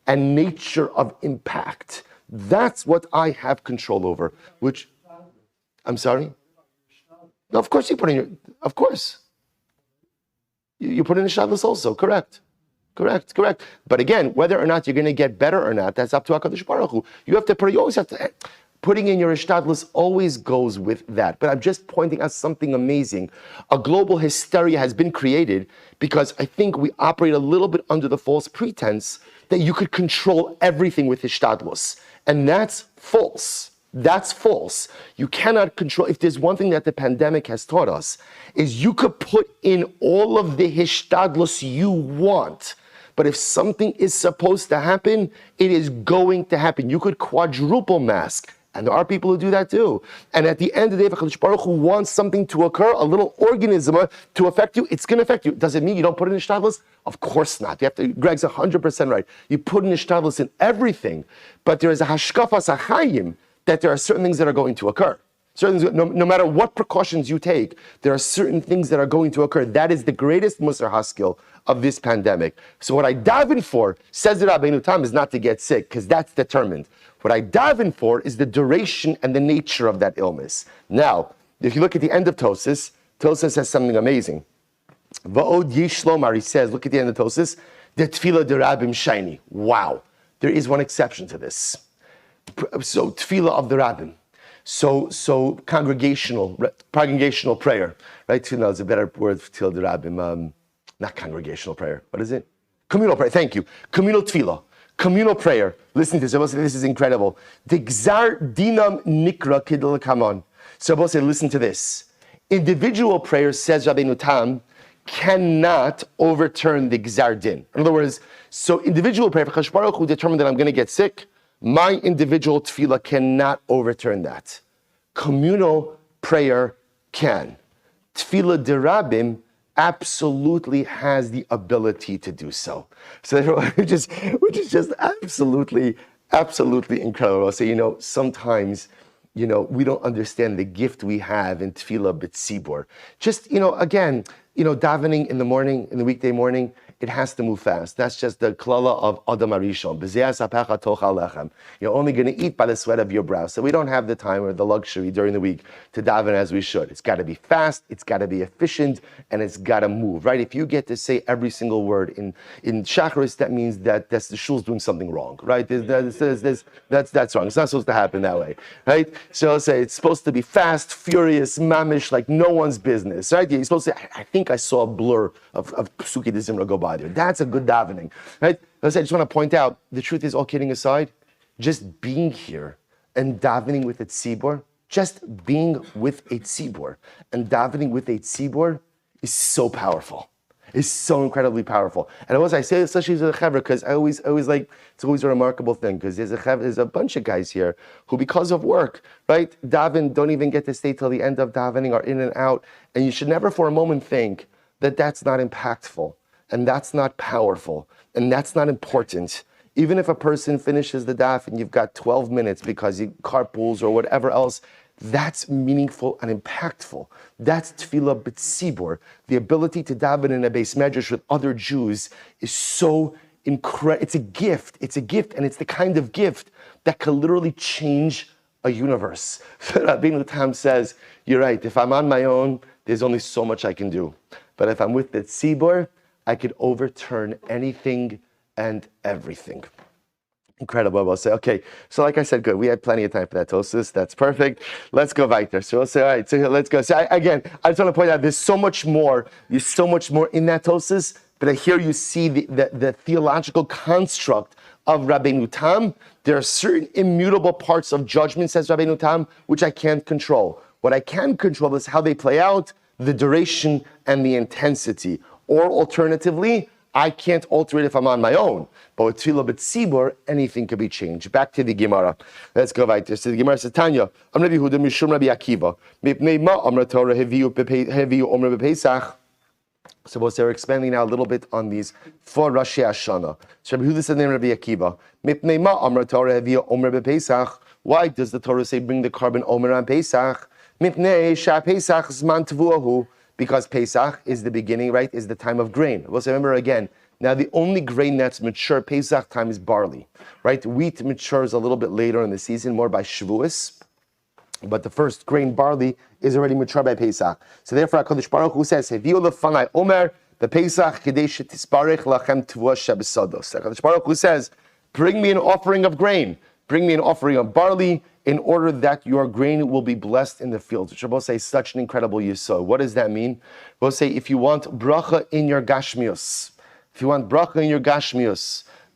and nature of impact. That's what I have control over, which, I'm sorry? No, of course you put in your, of course. You put in the Shabbos also, correct. But again, whether or not you're going to get better or not, that's up to HaKadosh Baruch Hu. You have to put, you always have to, putting in your Ishtadlus always goes with that. But I'm just pointing out something amazing. A global hysteria has been created because I think we operate a little bit under the false pretense that you could control everything with Ishtadlus. And that's false. That's false. You cannot control. If there's one thing that the pandemic has taught us, is you could put in all of the hishtadlus you want, but if something is supposed to happen, it is going to happen. You could quadruple mask, and there are people who do that too. And at the end of the day, if HaKadosh Baruch Hu wants something to occur, a little organism to affect you, it's going to affect you. Does it mean you don't put in hishtadlus? Of course not. You have to. Greg's 100% right. You put in hishtadlus in everything, but there is a hashkafas Chaim that there are certain things that are going to occur. Certain things, no matter what precautions you take, there are certain things that are going to occur. That is the greatest Musar Haskell of this pandemic. So what I daven for, says the Rabbeinu Tam, is not to get sick, because that's determined. What I daven for is the duration and the nature of that illness. Now, if you look at the end of Tosis says something amazing. Va'od Yishlomar, he says, look at the end of Tosis, the Tefillah derabim shiny. Wow. There is one exception to this. So tefillah of the rabbin, so congregational prayer, right? Tefillah is a better word for tefillah the rabbin, not congregational prayer. What is it? Communal prayer. Thank you. Communal tefillah, communal prayer. Listen to this. This is incredible. The gzar dinam nikra kidel kamon. So Rabbi say, listen to this. Individual prayer, says Rabbeinu Tam, cannot overturn the gzar din. In other words, so individual prayer, if HaKadosh Baruch Hu determined that I'm going to get sick, my individual tefillah cannot overturn that. Communal prayer can. Tefillah derabim absolutely has the ability to do so. So which is just absolutely incredible. So sometimes we don't understand the gift we have in tefillah b'tzibur. Just again, davening in the morning, in the weekday morning, it has to move fast. That's just the klala of Adam Arishon. You're only going to eat by the sweat of your brow. So we don't have the time or the luxury during the week to daven as we should. It's got to be fast, it's got to be efficient, and it's got to move, right? If you get to say every single word in Shacharis, that means that the shul's doing something wrong, right? That's wrong. It's not supposed to happen that way, right? So I'll say it's supposed to be fast, furious, mamish, like no one's business, right? You're supposed to say, I think I saw a blur of Psuki de Zimra go by there. That's a good davening, right? I just want to point out, the truth is, all kidding aside, just being here and davening with a tzibur, just being with a tzibur and davening with a tzibur is so powerful. It's so incredibly powerful. And I say this especially to the chevra, because I always like, it's always a remarkable thing, because there's a bunch of guys here who, because of work, right, daven, don't even get to stay till the end of davening, are in and out, and you should never for a moment think that that's not impactful, and that's not powerful, and that's not important. Even if a person finishes the daf and you've got 12 minutes because he carpools or whatever else, that's meaningful and impactful. That's tefillah b'tzibur. The ability to daven in a beis medrash with other Jews is so incredible. It's a gift. It's a gift, and it's the kind of gift that can literally change a universe. Rabbeinu Tam says, you're right, if I'm on my own, there's only so much I can do. But if I'm with the tzibur, I could overturn anything and everything. Incredible. We'll say, okay, so like I said, good. We had plenty of time for that Tosis. That's perfect. Let's go weiter. So we'll say, all right, so let's go. So I just want to point out, there's so much more in that Tosis, but here you see the theological construct of Rabbeinu Tam. There are certain immutable parts of judgment, says Rabbeinu Tam, which I can't control. What I can control is how they play out, the duration and the intensity. Or alternatively, I can't alter it if I'm on my own. But with tefillah b'tzibur, anything could be changed. Back to the Gemara. Let's go right there. So the Gemara says, Tanya, Am Rabbi Yehuda Mishum Rabbi Akiva, Mipnei Ma Amra Torah Heviu Omra B'Pesach, So we're expanding now a little bit on these 4 Rashi Hashana. So Rabbi Yehuda said in Rabbi Akiva, Mipnei ma amar Torah hevia omer bePesach. Why does the Torah say bring the carbon omer on Pesach? Mipnei sha Pesach zman tevuahu. Because Pesach is the beginning, right? Is the time of grain. We'll say, remember again. Now the only grain that's mature Pesach time is barley, right? Wheat matures a little bit later in the season, more by Shavuos. But the first grain, barley, is already mature by Pesach. So therefore, HaKadosh Baruch Hu says, Heviu lefanai omer, the Pesach, kedei shetisparech lachem tevua shebesados. HaKadosh Baruch Hu says, bring me an offering of grain, bring me an offering of barley, in order that your grain will be blessed in the fields. Which Rabiose is such an incredible yisod. What does that mean? Rabiose, if you want bracha in your gashmius,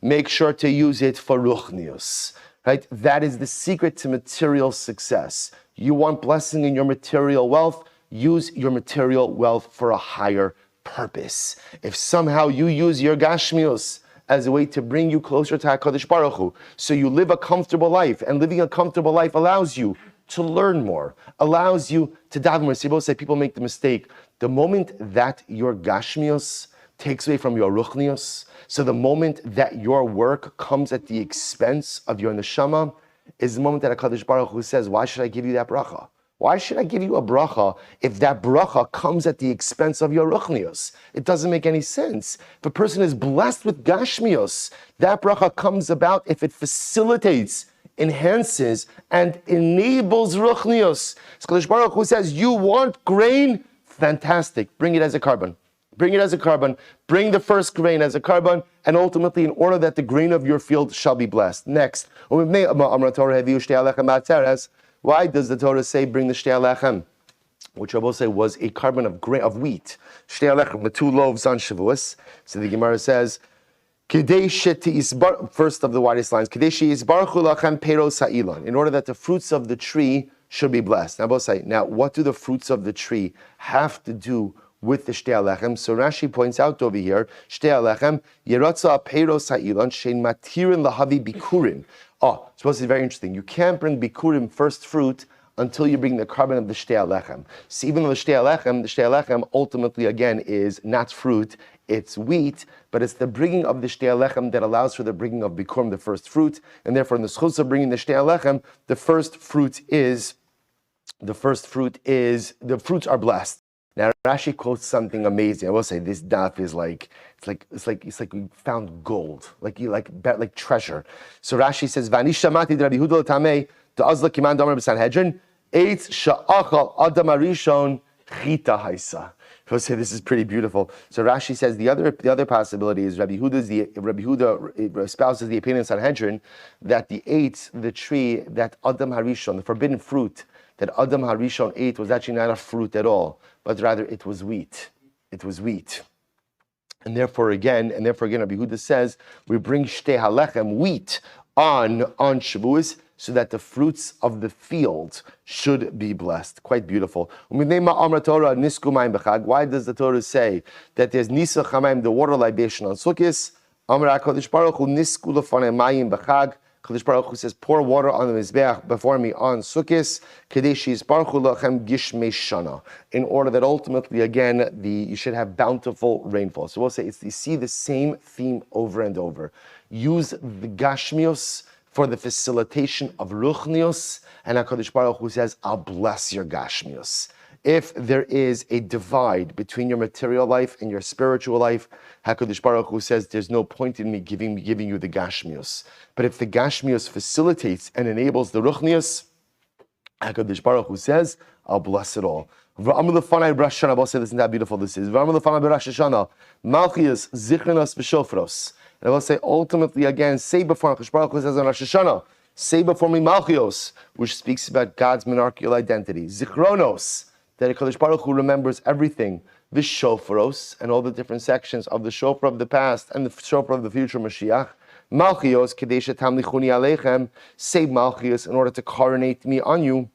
make sure to use it for ruchnius. Right? That is the secret to material success. You want blessing in your material wealth, use your material wealth for a higher purpose. If somehow you use your gashmius as a way to bring you closer to HaKadosh Baruch Hu, so you live a comfortable life, and living a comfortable life allows you to learn more, allows you to daven more. So say people make the mistake. The moment that your gashmius takes away from your ruchnius, so the moment that your work comes at the expense of your neshama, is the moment that HaKadosh Baruch Hu says, why should I give you that bracha? Why should I give you a bracha if that bracha comes at the expense of your ruchnius? It doesn't make any sense. If a person is blessed with gashmios, that bracha comes about if it facilitates, enhances, and enables ruchnius. So HaKadosh Baruch Hu says, you want grain? Fantastic. Bring it as a carbon. Bring it as a carbon. Bring the first grain as a carbon, and ultimately in order that the grain of your field shall be blessed. Next. Why does the Torah say bring the shtei lechem? Which Rabiose was a carbon of grain of wheat. Shtei lechem, the 2 loaves on Shavuos. So the Gemara says, first of the widest lines, in order that the fruits of the tree should be blessed. Now, what do the fruits of the tree have to do with the shtei lechem? So Rashi points out over here, shtei lechem yeratza peiros ha'ilan shein matirin lahavi bikurin. Oh, it's supposed to be very interesting. You can't bring bikurim, first fruit, until you bring the carbon of the shtei lechem. So even though the shtei lechem ultimately again is not fruit, it's wheat, but it's the bringing of the shtei lechem that allows for the bringing of bikurim, the first fruit, and therefore in the schus of bringing the shtei lechem, the fruits are blessed. Now Rashi quotes something amazing. I will say this daf is it's like we found gold, like treasure. So Rashi says, "Vani shamati Rabbi Yehuda tamei de'azla kiman damer b'Sanhedrin eitz sha'achal adam harishon chita haisa." I will say this is pretty beautiful. So Rashi says the other possibility is Rabbi Yehuda espouses the opinion of Sanhedrin that the tree that Adam Harishon, the forbidden fruit that Adam Harishon ate, was actually not a fruit at all, but rather it was wheat. It was wheat. And therefore again, Rabbi Yehuda says, we bring shtei halechem, wheat, on Shavuos, so that the fruits of the field should be blessed. Quite beautiful. Why does the Torah say that there's nisa chamaim, the water libation on Sukkos? Kadosh Baruch Hu says, pour water on the Mizbeach before me on Sukkos, in order that ultimately, again, you should have bountiful rainfall. So we'll say, you see the same theme over and over. Use the Gashmios for the facilitation of Ruchnios, and HaKadosh Baruch Hu says, I'll bless your Gashmios. If there is a divide between your material life and your spiritual life, HaKadosh Baruch Hu says there's no point in me giving you the Gashmios. But if the Gashmios facilitates and enables the Ruchnios, HaKadosh Baruch Hu says, I'll bless it all. I'll say this and how beautiful this is. Malchias zichronos v'shofros. And I will say ultimately again, say before HaKadosh Baruch Hu says on Rosh Hashanah, say before me Malchios, which speaks about God's monarchical identity. Zichronos, that HaKadosh Baruch Hu remembers everything. The shofaros, and all the different sections of the shofar of the past and the shofar of the future Mashiach. Malchios, kadesha tamlichuni aleichem, say Malchios in order to coronate me on you.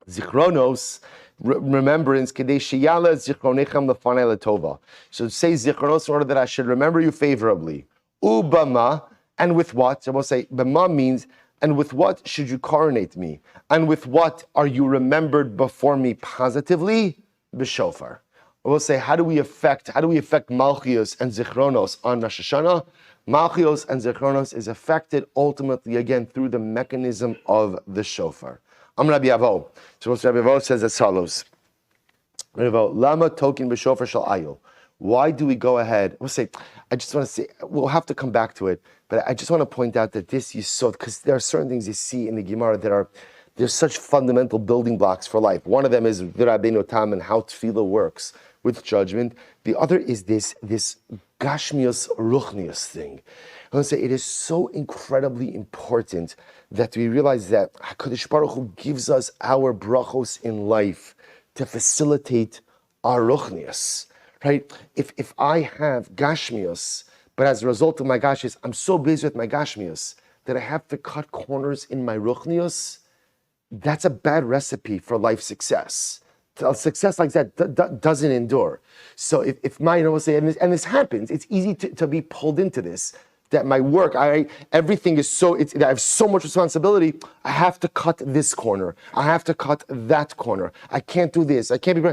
Zichronos, remembrance, kadesha yala zichronechem lefanei letova. So say Zichronos in order that I should remember you favorably. Ubama, and with what? So I will say, Bama means, and with what should you coronate me? And with what are you remembered before me positively? B'shofar. We'll say, how do we affect Malchios and Zichronos on Rosh Hashanah? Malchios and Zichronos is affected ultimately again through the mechanism of the shofar. Rabbi Avo. So Rabbi Avo says as follows. Rabbi Avo, Lama tokin b'shofar shel ayil. Why do we go ahead? We'll say, I just want to say, we'll have to come back to it, but I just want to point out that this you saw, because there are certain things you see in the Gemara that there's such fundamental building blocks for life. One of them is Rabbeinu Tam and how tefillah works with judgment. The other is this gashmius ruchnius thing. I want to say it is so incredibly important that we realize that HaKadosh Baruch Hu gives us our brachos in life to facilitate our ruchnius. Right? If I have gashmius, but as a result of my gashmius, I'm so busy with my gashmius that I have to cut corners in my ruchnius, that's a bad recipe for life success. A success like that doesn't endure. So if my, we'll say, and this happens, it's easy to be pulled into this, that my work, everything is so, I have so much responsibility, I have to cut this corner, I have to cut that corner, I can't do this, I can't be,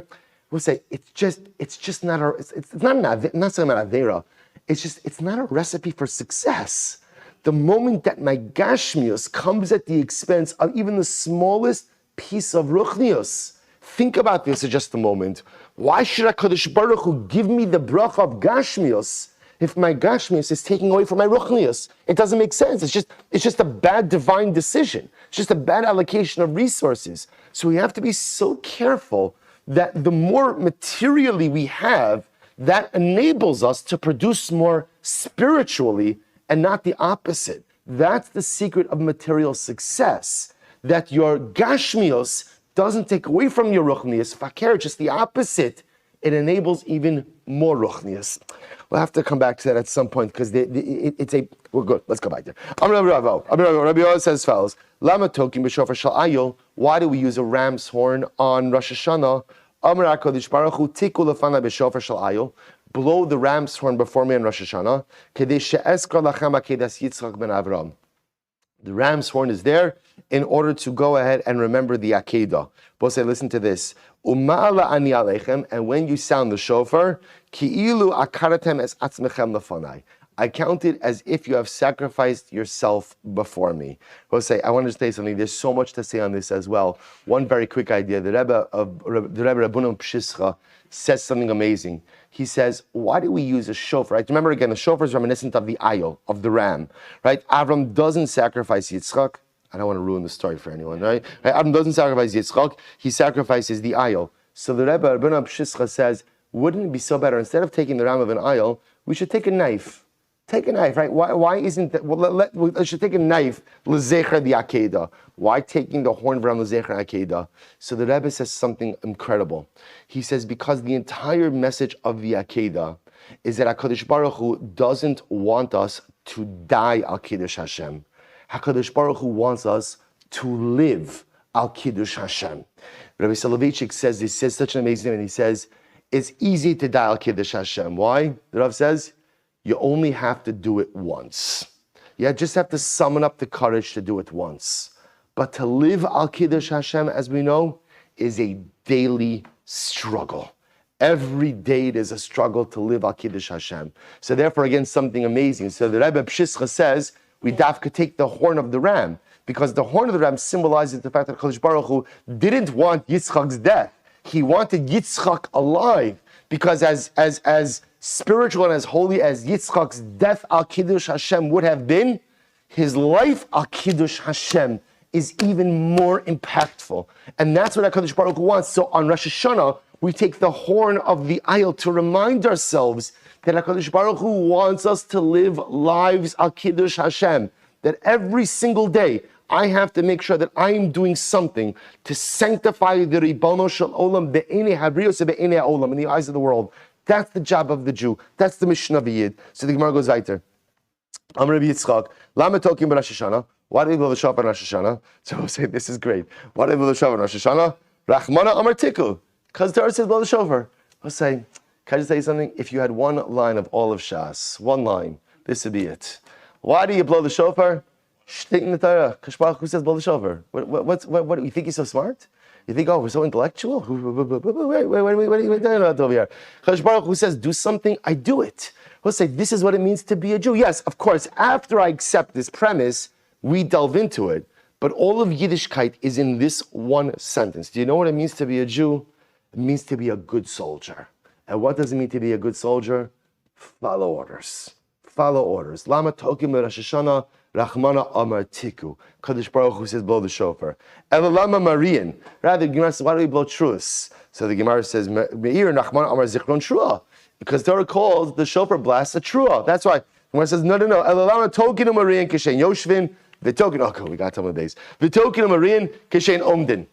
we'll say, it's just not it's not something about Avera, it's not a recipe for success. The moment that my gashmius comes at the expense of even the smallest piece of ruchnius, think about this for just a moment. Why should HaKadosh Baruch Hu give me the bracha of gashmius if my gashmius is taking away from my ruchnius? It doesn't make sense. It's just a bad divine decision. It's just a bad allocation of resources. So we have to be so careful that the more materially we have, that enables us to produce more spiritually and not the opposite. That's the secret of material success, that your gashmios doesn't take away from your ruchnius, fakir, just the opposite. It enables even more ruchnius. We'll have to come back to that at some point because we're good. Let's go back there. Rabiose says as follows: Lama tokim b'shofar shel ayil. Why do we use a ram's horn on Rosh Hashanah? Amar HaKadosh Baruch Hu tiku lefana b'shofar shel ayil. Blow the ram's horn before me on Rosh Hashanah. Kedei she'ezkar lachem akedas Yitzchok ben Avram. The ram's horn is there in order to go ahead and remember the Akedah. Both say, listen to this. Uma'ala ani aleichem, and when you sound the shofar, ki'ilu akaratem es atzmechem lefanai. I count it as if you have sacrificed yourself before me. Both say, I want to say something. There's so much to say on this as well. One very quick idea. The Rebbe Rabbunim Pshischa says something amazing. He says, why do we use a shofar? Right? Remember again, the shofar is reminiscent of the ayil, of the ram. Right? Avram doesn't sacrifice Yitzchok. I don't want to ruin the story for anyone, right? Avram doesn't sacrifice Yitzchok. He sacrifices the ayil. So the Rebbe Rabbunim Pshischa says, wouldn't it be so better, instead of taking the ram of an ayil, we should take a knife. Take a knife, right? Why isn't that? Well, let's should take a knife, l'zecher the Akedah. Why taking the horn from l'zecher Akedah? So the Rebbe says something incredible. He says, because the entire message of the Akedah is that HaKadosh Baruch Hu doesn't want us to die al Kiddush Hashem. HaKadosh Baruch Hu wants us to live al Kiddush Hashem. Rabbi Silber says such an amazing thing, and he says, it's easy to die al Kiddush Hashem. Why? The Rav says, you only have to do it once. You just have to summon up the courage to do it once. But to live al Kiddush Hashem, as we know, is a daily struggle. Every day there's a struggle to live al Kiddush Hashem. So therefore, again, something amazing. So the Rebbe Pshischa says, we dafka take the horn of the ram, because the horn of the ram symbolizes the fact that HaKadosh Baruch Hu didn't want Yitzchok's death. He wanted Yitzchok alive, because as spiritual and as holy as Yitzchok's death al Kiddush Hashem would have been, his life al Kiddush Hashem is even more impactful. And that's what HaKadosh Baruch Hu wants. So on Rosh Hashanah, we take the horn of the ayil to remind ourselves that HaKadosh Baruch Hu wants us to live lives al Kiddush Hashem. That every single day, I have to make sure that I am doing something to sanctify the Ribono Shel Olam be'enei Rabiose be'enei Olam, in the eyes of the world. That's the job of the Jew. That's the mission of a Yid. So the Gemara goes weiter. Amar Rabbi Yitzchok, Lama tokim b'Rosh Hashanah. Why do we blow the shofar on Rosh Hashanah? So we'll say, this is great. Why do we blow the shofar on Rosh Hashanah? Rachmana Amar Tiku. Because the Torah says blow the shofar. We'll say, can I just tell you something? If you had one line of all of Shas, one line, this would be it. Why do you blow the shofar? Shtik in the Torah. Who says blow the shofar? What do you think he's so smart? You think, oh, we're so intellectual? Wait, what are we talking about over here? Kadosh Baruch Hu says, do something, I do it. He'll say, this is what it means to be a Jew. Yes, of course, after I accept this premise, we delve into it. But all of Yiddishkeit is in this one sentence. Do you know what it means to be a Jew? It means to be a good soldier. And what does it mean to be a good soldier? Follow orders. Follow orders. Lama tokim Rosh Hashanah Rachmana Amar Tiku. Kadosh Baruch Hu says, blow the shofar. Elalama Marian. Rather, the Gemara says, why do we blow truas? So the Gemara says, Meir Rachmana Amar Zichron Trua. Because Torah calls the shofar blast a trua. That's why. The Gemara says, no. Elalama tokim Marian Kishen Yoshvin. V'tokin. Okay, we got some of these. V'tokin Marian Kishen Omdin.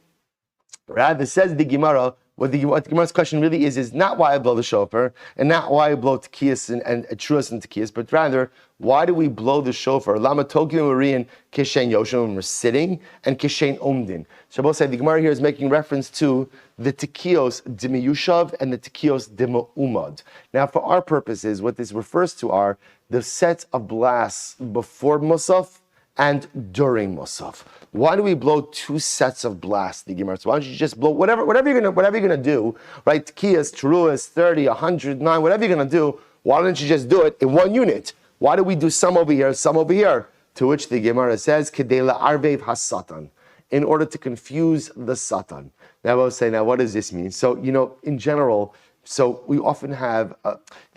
Rather, says the Gemara, what the Gemara's question really is not why I blow the shofar, and not why I blow tekiyas and truas and tekiyas, but rather, why do we blow the shofar? Lama tokin marian kishen yoshim, when we're sitting, and kishen omdin. Shabbos said the Gemara here is making reference to the tekiyos dimiyushav and the tekiyos dima'umad. Now, for our purposes, what this refers to are the sets of blasts before Musaf and during Musaf. Why do we blow two sets of blasts? The Gemara says, why don't you just blow whatever you're gonna do, right? Tekiyas, teruas, 30, 109, whatever you're gonna do. Why don't you just do it in one unit? Why do we do some over here, some over here? To which the Gemara says, Kedei la'arvev has-satan, in order to confuse the Satan. Now I will say, now what does this mean? So, in general, so we often have,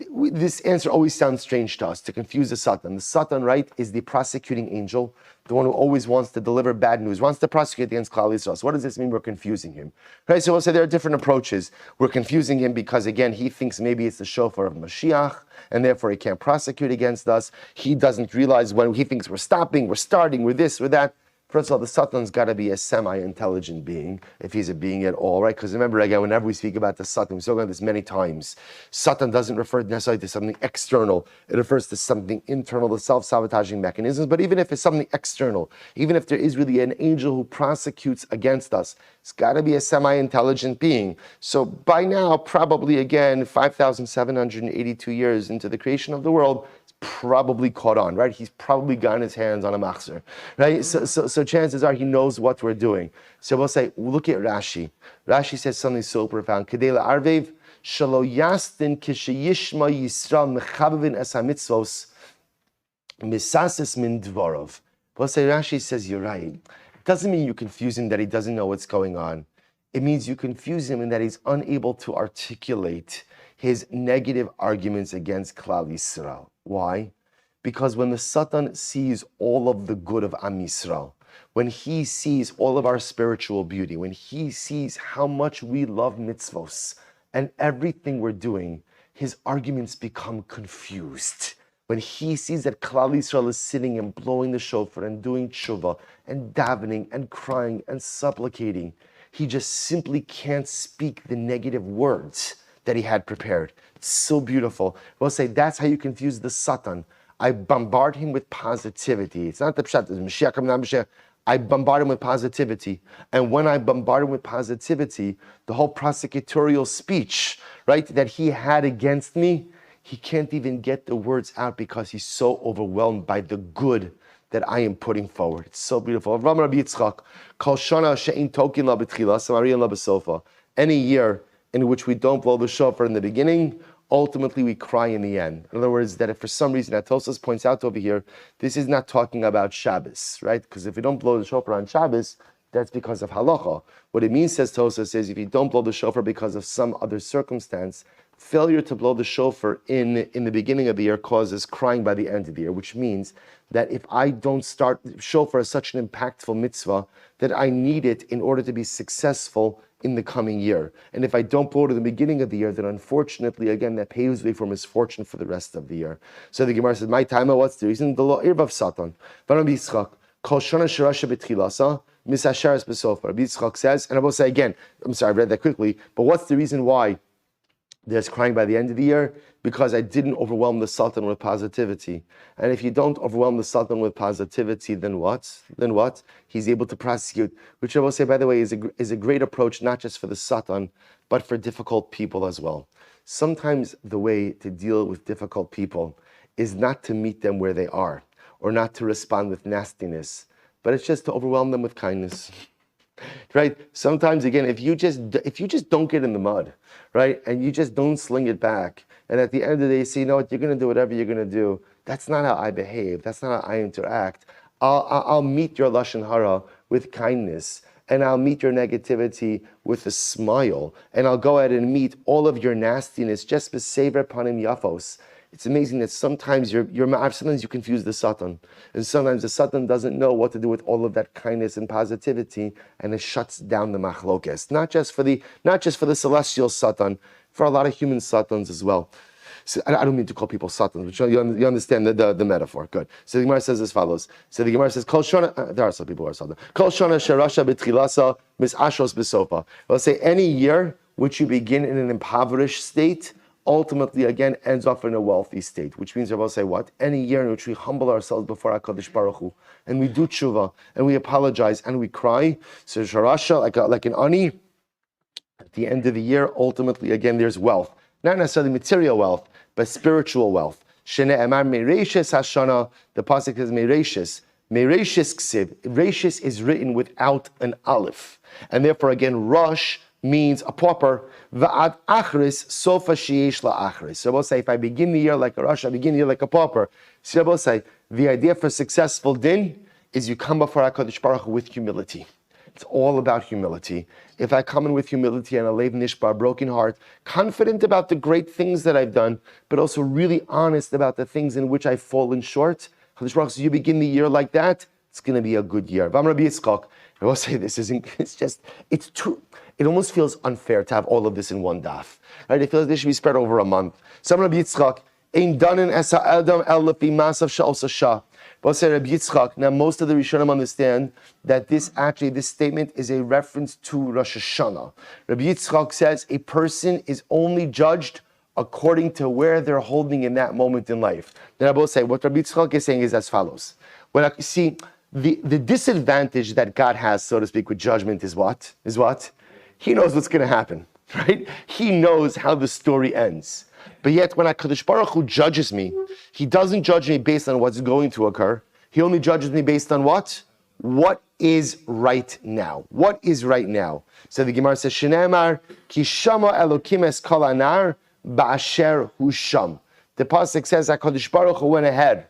this answer always sounds strange to us, to confuse the Satan. The Satan, right, is the prosecuting angel, the one who always wants to deliver bad news, wants to prosecute against Klal Yisrael. So what does this mean? We're confusing him. Right, so we'll say there are different approaches. We're confusing him because, again, he thinks maybe it's the shofar of Mashiach, and therefore he can't prosecute against us. He doesn't realize when he thinks we're stopping, we're starting, we're this, we're that. First of all, the Satan's got to be a semi-intelligent being, if he's a being at all, right? Because remember, again, whenever we speak about the Satan, we've spoken about this many times. Satan doesn't refer necessarily to something external. It refers to something internal, the self-sabotaging mechanisms. But even if it's something external, even if there is really an angel who prosecutes against us, it's got to be a semi-intelligent being. So by now, probably, again, 5,782 years into the creation of the world, probably caught on, right? He's probably gotten his hands on a machzer, right? So chances are he knows what we're doing. So we'll say, look at Rashi. Rashi says something so profound. Kedei la'arvev shelo yastin kishayishma Yisrael mechabevin es hamitzvos misasis min dvorov. We'll say Rashi says you're right. It doesn't mean you confuse him that he doesn't know what's going on. It means you confuse him in that he's unable to articulate his negative arguments against Klal Yisrael. Why? Because when the Satan sees all of the good of Am Yisrael, when he sees all of our spiritual beauty, when he sees how much we love mitzvos and everything we're doing, his arguments become confused. When he sees that Klal Yisrael is sitting and blowing the shofar and doing tshuva and davening and crying and supplicating, he just simply can't speak the negative words that he had prepared. It's so beautiful. We'll say that's how you confuse the Satan. I bombard him with positivity. It's not the pshat, it's Mashiach, Mashiach. I bombard him with positivity. And when I bombard him with positivity, the whole prosecutorial speech, right, that he had against me, he can't even get the words out because he's so overwhelmed by the good that I am putting forward. It's so beautiful. Rabbi Yitzchok, Kol Shana she'in tokin la b'tchila, Samarian la b'sofa. Any year in which we don't blow the shofar in the beginning, ultimately we cry in the end. In other words, that if for some reason, that Tosfos points out over here, this is not talking about Shabbos, right? Because if we don't blow the shofar on Shabbos, that's because of halacha. What it means, says Tosfos, is if you don't blow the shofar because of some other circumstance, failure to blow the shofar in the beginning of the year causes crying by the end of the year, which means that if I don't start, shofar is such an impactful mitzvah that I need it in order to be successful in the coming year. And if I don't blow it at the beginning of the year, then unfortunately, again, that paves way for misfortune for the rest of the year. So the Gemara says, my time, what's the reason? The law of Satan. Rabbi Yitzchok, Kol Shana Shirasha B'tchilasa, Misasharas B'sofa. Rabbi Yitzchok says, and I will say again, I'm sorry, I read that quickly, but what's the reason why there's crying by the end of the year? Because I didn't overwhelm the Sultan with positivity. And if you don't overwhelm the Sultan with positivity, then what? Then what? He's able to prosecute, which I will say, by the way, is a great approach, not just for the Sultan, but for difficult people as well. Sometimes the way to deal with difficult people is not to meet them where they are, or not to respond with nastiness, but it's just to overwhelm them with kindness. right? Sometimes, again, if you just don't get in the mud, right, and you just don't sling it back, and at the end of the day, you say, you know what, you're going to do whatever you're going to do. That's not how I behave. That's not how I interact. I'll meet your lashon hara with kindness, and I'll meet your negativity with a smile, and I'll go ahead and meet all of your nastiness just b'sever panim yafos. It's amazing that sometimes sometimes you confuse the Satan, and sometimes the Satan doesn't know what to do with all of that kindness and positivity, and it shuts down the machlokes. Not just for the celestial Satan, for a lot of human Satans as well. So I don't mean to call people Satans, but you understand the metaphor. Good. So the Gemara says as follows. So the Gemara says, Kol shana, there are some people who are Satan. Kol shana sherasha b'tchilasa misashos b'sofa. Well, say any year which you begin in an impoverished state, ultimately, again, ends off in a wealthy state, which means, I will say what? Any year in which we humble ourselves before HaKadosh Baruch Hu, and we do tshuva, and we apologize, and we cry. So sharasha, like an ani, at the end of the year, ultimately, again, there's wealth. Not necessarily material wealth, but spiritual wealth. Shene'emar mereishes Hashana, the pasuk says mereishes. Mereishes ksiv. Reishes is written without an aleph. And therefore, again, Rosh means a pauper. Va'ad achris sofa sheyesh la'achris. So we'll say, if I begin the year like a Rosh, I begin the year like a pauper. So we'll say, the idea for successful din is you come before HaKadosh Baruch Hu with humility. It's all about humility. If I come in with humility and a leiv nishbar, broken heart, confident about the great things that I've done, but also really honest about the things in which I've fallen short, HaKadosh Baruch Hu, you begin the year like that, it's going to be a good year. Vam Rabbi Yitzchok, I will say this isn't. It's true. It almost feels unfair to have all of this in one daf, right? It feels this should be spread over a month. Some Rabbi Yitzchok, ein danen esa adam el lefi masav sha'ol sasha. But say Rabbi Yitzchok. Now, most of the Rishonim understand that this statement is a reference to Rosh Hashanah. Rabbi Yitzchok says a person is only judged according to where they're holding in that moment in life. Then I will say what Rabbi Yitzchok is saying is as follows. When I see the disadvantage that God has, so to speak, with judgment is what? He knows what's going to happen, right? He knows how the story ends. But yet, when HaKadosh Baruch Hu judges me, He doesn't judge me based on what's going to occur. He only judges me based on what? What is right now? What is right now? So the Gemara says, Shenemar ki shama Elokim es kol anar ba'asher hu sham. The pasuk says HaKadosh Baruch Hu went ahead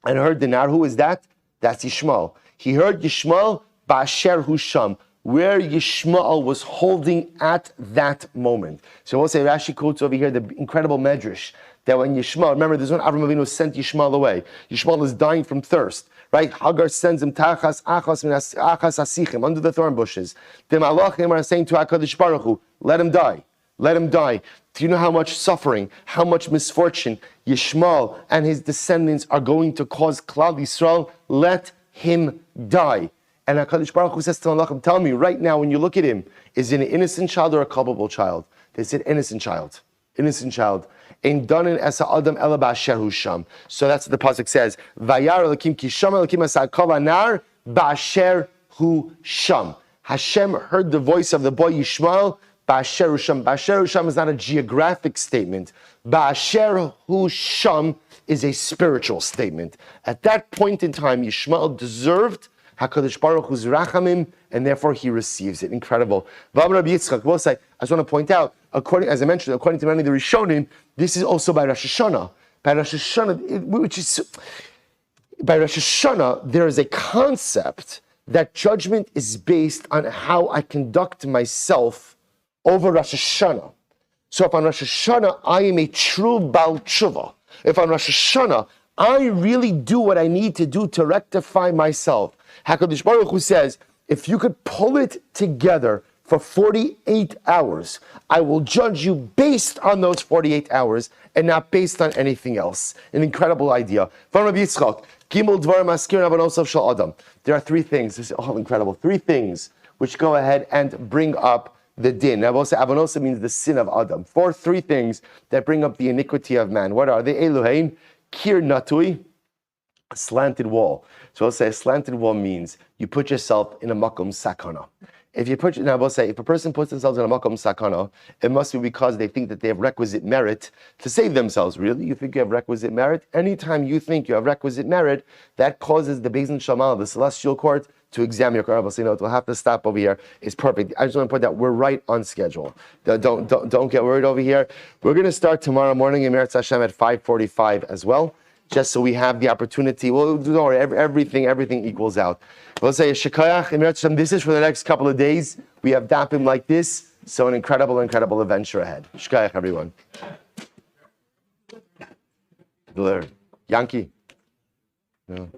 and heard the nar. Who is that? That's Yishmael. He heard Yishmael ba'asher hu sham, where Yishmael was holding at that moment. So we'll say Rashi quotes over here the incredible medrash that when Yishmael, remember there's when Avraham Avinu sent Yishmael away. Yishmael is dying from thirst, right? Hagar sends him tachas achas asichim, under the thorn bushes. The malachim are saying to HaKadosh Baruch Hu, let him die. Let him die. Do you know how much suffering, how much misfortune Yishmael and his descendants are going to cause Klal Yisrael? Let him die. And HaKadosh Baruch Hu says to Malachim, tell me right now when you look at him, is it an innocent child or a culpable child? They said innocent child. Innocent child. Ein danen esa adam ela ba'asher hu sham. So that's what the pasuk says. Vayar Elokim ki shama Elokim asa kol anar ba'asher hu sham. Hashem heard the voice of the boy Yishmael ba'asher hu sham. Ba'asher hu sham is not a geographic statement. Ba'asher hu sham is a spiritual statement. At that point in time, Yishmael deserved HaKadosh Baruch Hu's rachamim, and therefore he receives it. Incredible. Rabbi Yitzchok will say, I just want to point out, according to many of the Rishonim, this is also by Rosh Hashanah. By Rosh Hashanah, there is a concept that judgment is based on how I conduct myself over Rosh Hashanah. So if on Rosh Hashanah, I am a true Baal Tshuva, if on Rosh Hashanah, I really do what I need to do to rectify myself, HaKadosh Baruch Hu says, if you could pull it together for 48 hours, I will judge you based on those 48 hours and not based on anything else. An incredible idea. From Rabbi Yitzchok, Gimel Dvar Maskir Avanosov Shal Adam. There are three things, this is all incredible, three things which go ahead and bring up the din. Now, Avanosa means the sin of Adam. Three things that bring up the iniquity of man. What are they? Elohein, Kir Natui, a slanted wall. So I'll say a slanted wall means you put yourself in a makom sakana. If a person puts themselves in a makom sakana, it must be because they think that they have requisite merit to save themselves. Really? You think you have requisite merit? Anytime you think you have requisite merit, that causes the Beis Din Shamal, the celestial court, to examine your car. So, we'll have to stop over here. It's perfect. I just want to point out we're right on schedule. Don't get worried over here. We're going to start tomorrow morning in Meretz Hashem at 5:45 as well, just so we have the opportunity. Well, don't worry, everything equals out. We'll say Shekayach in Meretz Hashem. This is for the next couple of days. We have dapim like this, so an incredible adventure ahead. Shekayach, everyone. Blair. Yankee. No.